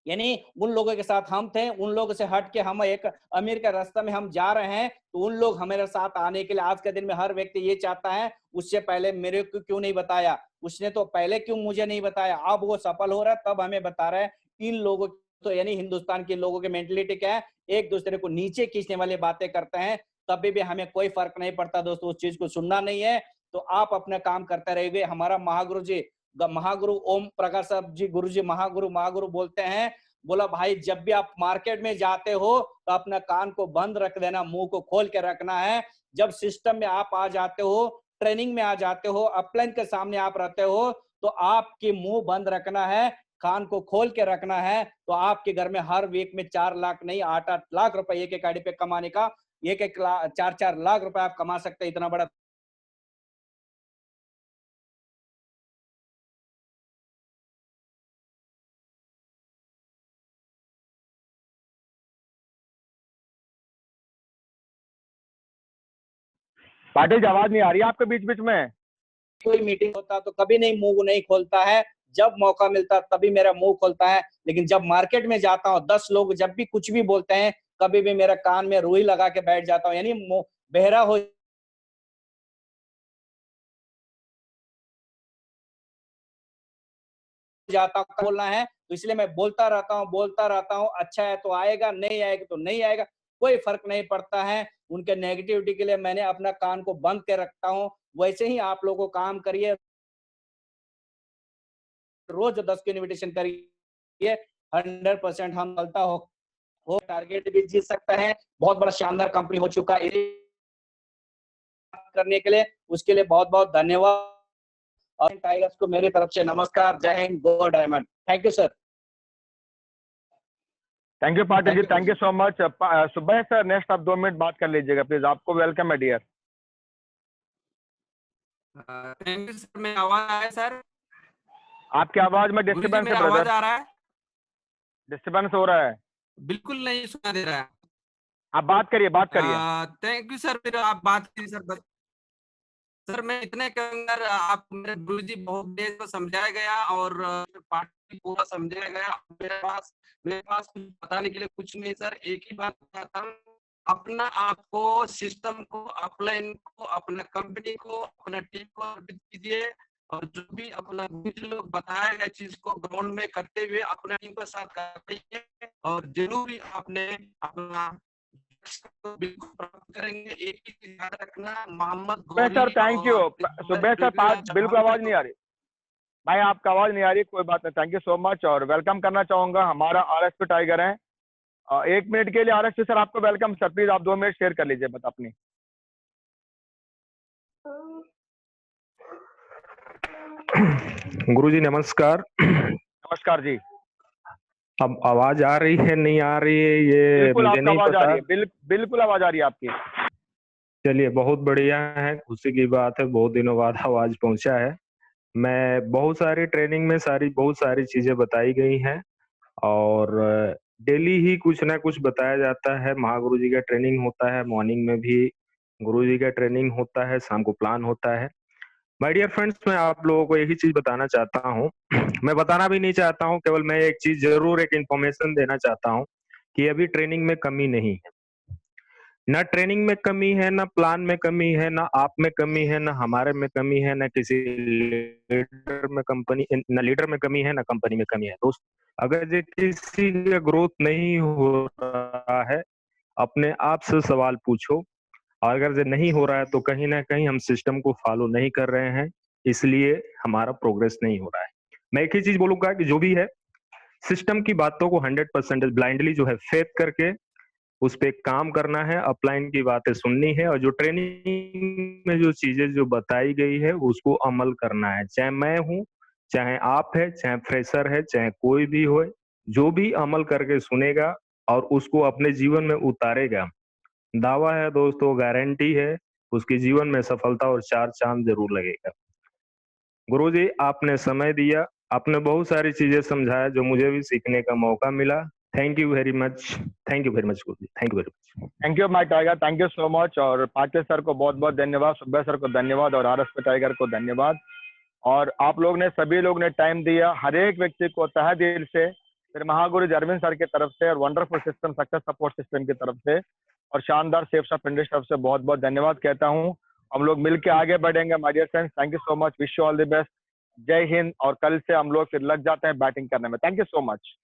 S2: यानी उन लोगों के साथ हम थे, उन लोगों से हट के हम एक अमीर का रास्ता में हम जा रहे हैं, तो उन लोग हमारे साथ आने के लिए आज के दिन में हर व्यक्ति ये चाहता है, उससे पहले मेरे को क्यों नहीं बताया, उसने तो पहले क्यों मुझे नहीं बताया, अब वो सफल हो रहा है तब हमें बता रहा है। इन लोगों तो यानी हिंदुस्तान के लोगों की मेंटेलिटी क्या है, एक दूसरे को नीचे खींचने वाली बातें करते हैं, तभी भी हमें कोई फर्क नहीं पड़ता दोस्तों, उस चीज को सुनना नहीं है। तो आप अपना काम करते रहिए। हमारा महागुरु जी, महागुरु ओम प्रकाश साहब जी, गुरु जी महागुरु महागुरु बोलते हैं, बोला भाई जब भी आप मार्केट में जाते हो तो अपना कान को बंद रख देना, मुंह को खोल के रखना है। जब सिस्टम में आप आ जाते हो, ट्रेनिंग में आ जाते हो, अपलाइन के सामने आप रहते हो, तो आपकी मुंह बंद रखना है, कान को खोल के रखना है। तो आपके घर में हर वीक में 4 लाख नहीं, 8-8 लाख रुपए एक एक आईडी पे कमाने का, 4-4 लाख रुपए आप कमा सकते हैं, इतना बड़ा
S1: पाटिल जी, आवाज नहीं आ रही है आपके बीच बीच में।
S2: कोई मीटिंग होता तो कभी नहीं मुंह नहीं खोलता है, जब मौका मिलता तभी मेरा मुंह खोलता है। लेकिन जब मार्केट में जाता हूँ 10 लोग जब भी कुछ भी बोलते हैं, कभी भी मेरा कान में रुई लगा के बैठ जाता हूँ, यानी मुंह बहरा हो जाता हूँ। बोलना है तो इसलिए मैं बोलता रहता हूँ। अच्छा है तो आएगा, नहीं आएगा तो नहीं आएगा, कोई फर्क नहीं पड़ता है। उनके नेगेटिविटी के लिए मैंने अपना कान को बंद कर रखता हूँ। वैसे ही आप लोगों को काम करिए, रोज 10 की इन्विटेशन करिए, 100% हम सफलता हो टारगेट भी जीत सकता है। बहुत बड़ा शानदार कंपनी हो चुका है करने के लिए, उसके लिए बहुत बहुत धन्यवाद। और टाइगर्स को मेरी तरफ से नमस्कार, जय Hind, go diamond. Thank you sir.
S1: Thank you Patil ji, thank you
S2: sir.
S1: So much. सुबह सर, नेक्स्ट आप 2 मिनट बात कर लीजिएगा प्लीज, आपको वेलकम है डियर।
S3: Thank you sir. मैं आवाज आया सर?
S1: आपकी आवाज में
S3: गुरुजी
S1: डिस्टर्बेंस है
S3: मेरा आवाज
S1: ब्रदर,
S3: आ रहा है?
S1: डिस्टर्बेंस हो रहा है।
S3: बिल्कुल नहीं सुना दे रहा है।
S1: आप बात करिए, बात करिए।
S3: थैंक यू सर, फिर आप बात कीजिए सर। सर मैं इतने कहूंगा, आप मेरे गुरुजी बहुत देर को समझाया गया और पार्टी पूरा समझाया गया। मेरे पास कुछ बताने के लिए कुछ नहीं सर, एक ही बात बताता हूँ। अपना आपको, सिस्टम को, अपलाइन को, अपना कंपनी को, अपना टीम को अर्पित कीजिए और जो भी अपना कुछ लोग बताया गया चीज को ग्राउंड में करते हुए अपना टीम के साथ करिए और जरूर ही आपने अपना बिल्कुल प्राप्त करेंगे। एक ही चीज याद रखना, मोहम्मद
S1: सुबह सर,
S3: गौरी
S1: थैंक यू।
S3: और
S1: सुबह सर, बिल्कुल आवाज नहीं आ रही भाई, आपका आवाज नहीं आ रही, कोई बात नहीं। थैंक यू सो मच और वेलकम करना चाहूंगा, हमारा आरएसपी टाइगर है। 1 मिनट के लिए आरएसपी सर आपको वेलकम सर, प्लीज आप 2 मिनट शेयर कर लीजिए बस अपनी।
S4: गुरुजी नमस्कार।
S1: नमस्कार जी।
S4: अब आवाज आ रही है नहीं आ रही है ये
S1: बिल्कुल
S4: मुझे
S1: आपका
S4: नहीं
S1: आवाज आ
S4: पता।
S1: रही है, बिल्कुल आवाज आ रही है आपकी।
S4: चलिए बहुत बढ़िया है, खुशी की बात है, बहुत दिनों बाद आवाज पहुंचा है। मैं बहुत सारी ट्रेनिंग में बहुत सारी चीजें बताई गई हैं और डेली ही कुछ ना कुछ बताया जाता है। महागुरु जी का ट्रेनिंग होता है, मॉर्निंग में भी गुरु जी का ट्रेनिंग होता है, शाम को प्लान होता है। माय डियर फ्रेंड्स, मैं आप लोगों को यही चीज बताना चाहता हूँ। मैं बताना भी नहीं चाहता हूँ, केवल मैं एक चीज जरूर एक इंफॉर्मेशन देना चाहता हूँ कि अभी ट्रेनिंग में कमी नहीं है। ना ट्रेनिंग में कमी है, ना प्लान में कमी है, ना आप में कमी है, ना हमारे में कमी है, ना किसी लीडर में लीडर में कमी है, ना कंपनी में कमी है। दोस्त, अगर ये किसी का ग्रोथ नहीं हो रहा है, अपने आप से सवाल पूछो। और अगर ये नहीं हो रहा है तो कहीं ना कहीं हम सिस्टम को फॉलो नहीं कर रहे हैं, इसलिए हमारा प्रोग्रेस नहीं हो रहा है। मैं एक ही चीज बोलूंगा कि जो भी है, सिस्टम की बातों को 100% ब्लाइंडली जो है फेथ करके उस पे काम करना है, अपलाइन की बातें सुननी है और जो ट्रेनिंग में जो चीजें जो बताई गई है उसको अमल करना है। चाहे मैं हूं, चाहे आप है, चाहे फ्रेशर है, चाहे कोई भी हो, जो भी अमल करके सुनेगा और उसको अपने जीवन में उतारेगा, दावा है दोस्तों, गारंटी है, उसके जीवन में सफलता और 4 चांद जरूर लगेगा। गुरुजी आपने समय दिया, आपने बहुत सारी चीजें समझाया जो मुझे भी सीखने का मौका मिला। Thank you very much, thank you very much Guruji, thank you very much.
S1: Thank you my tiger, thank you so much. और पाटिल सर को बहुत बहुत धन्यवाद, सुब्बा सर को धन्यवाद और आरएसपी टाइगर को धन्यवाद। और आप लोग ने, सभी लोग ने टाइम दिया, हर एक व्यक्ति को तहे दिल से, फिर महागुरु अरविंद सर की तरफ से और wonderful system success support system की तरफ से और शानदार सेफ्स ऑफ इंडस्ट्री तरफ से बहुत बहुत धन्यवाद कहता हूँ। हम लोग मिलकर आगे बढ़ेंगे my dear friends. Thank you so much, wish you all the best, जय हिंद। और कल से हम लोग फिर लग जाते हैं बैटिंग करने में। Thank you so much.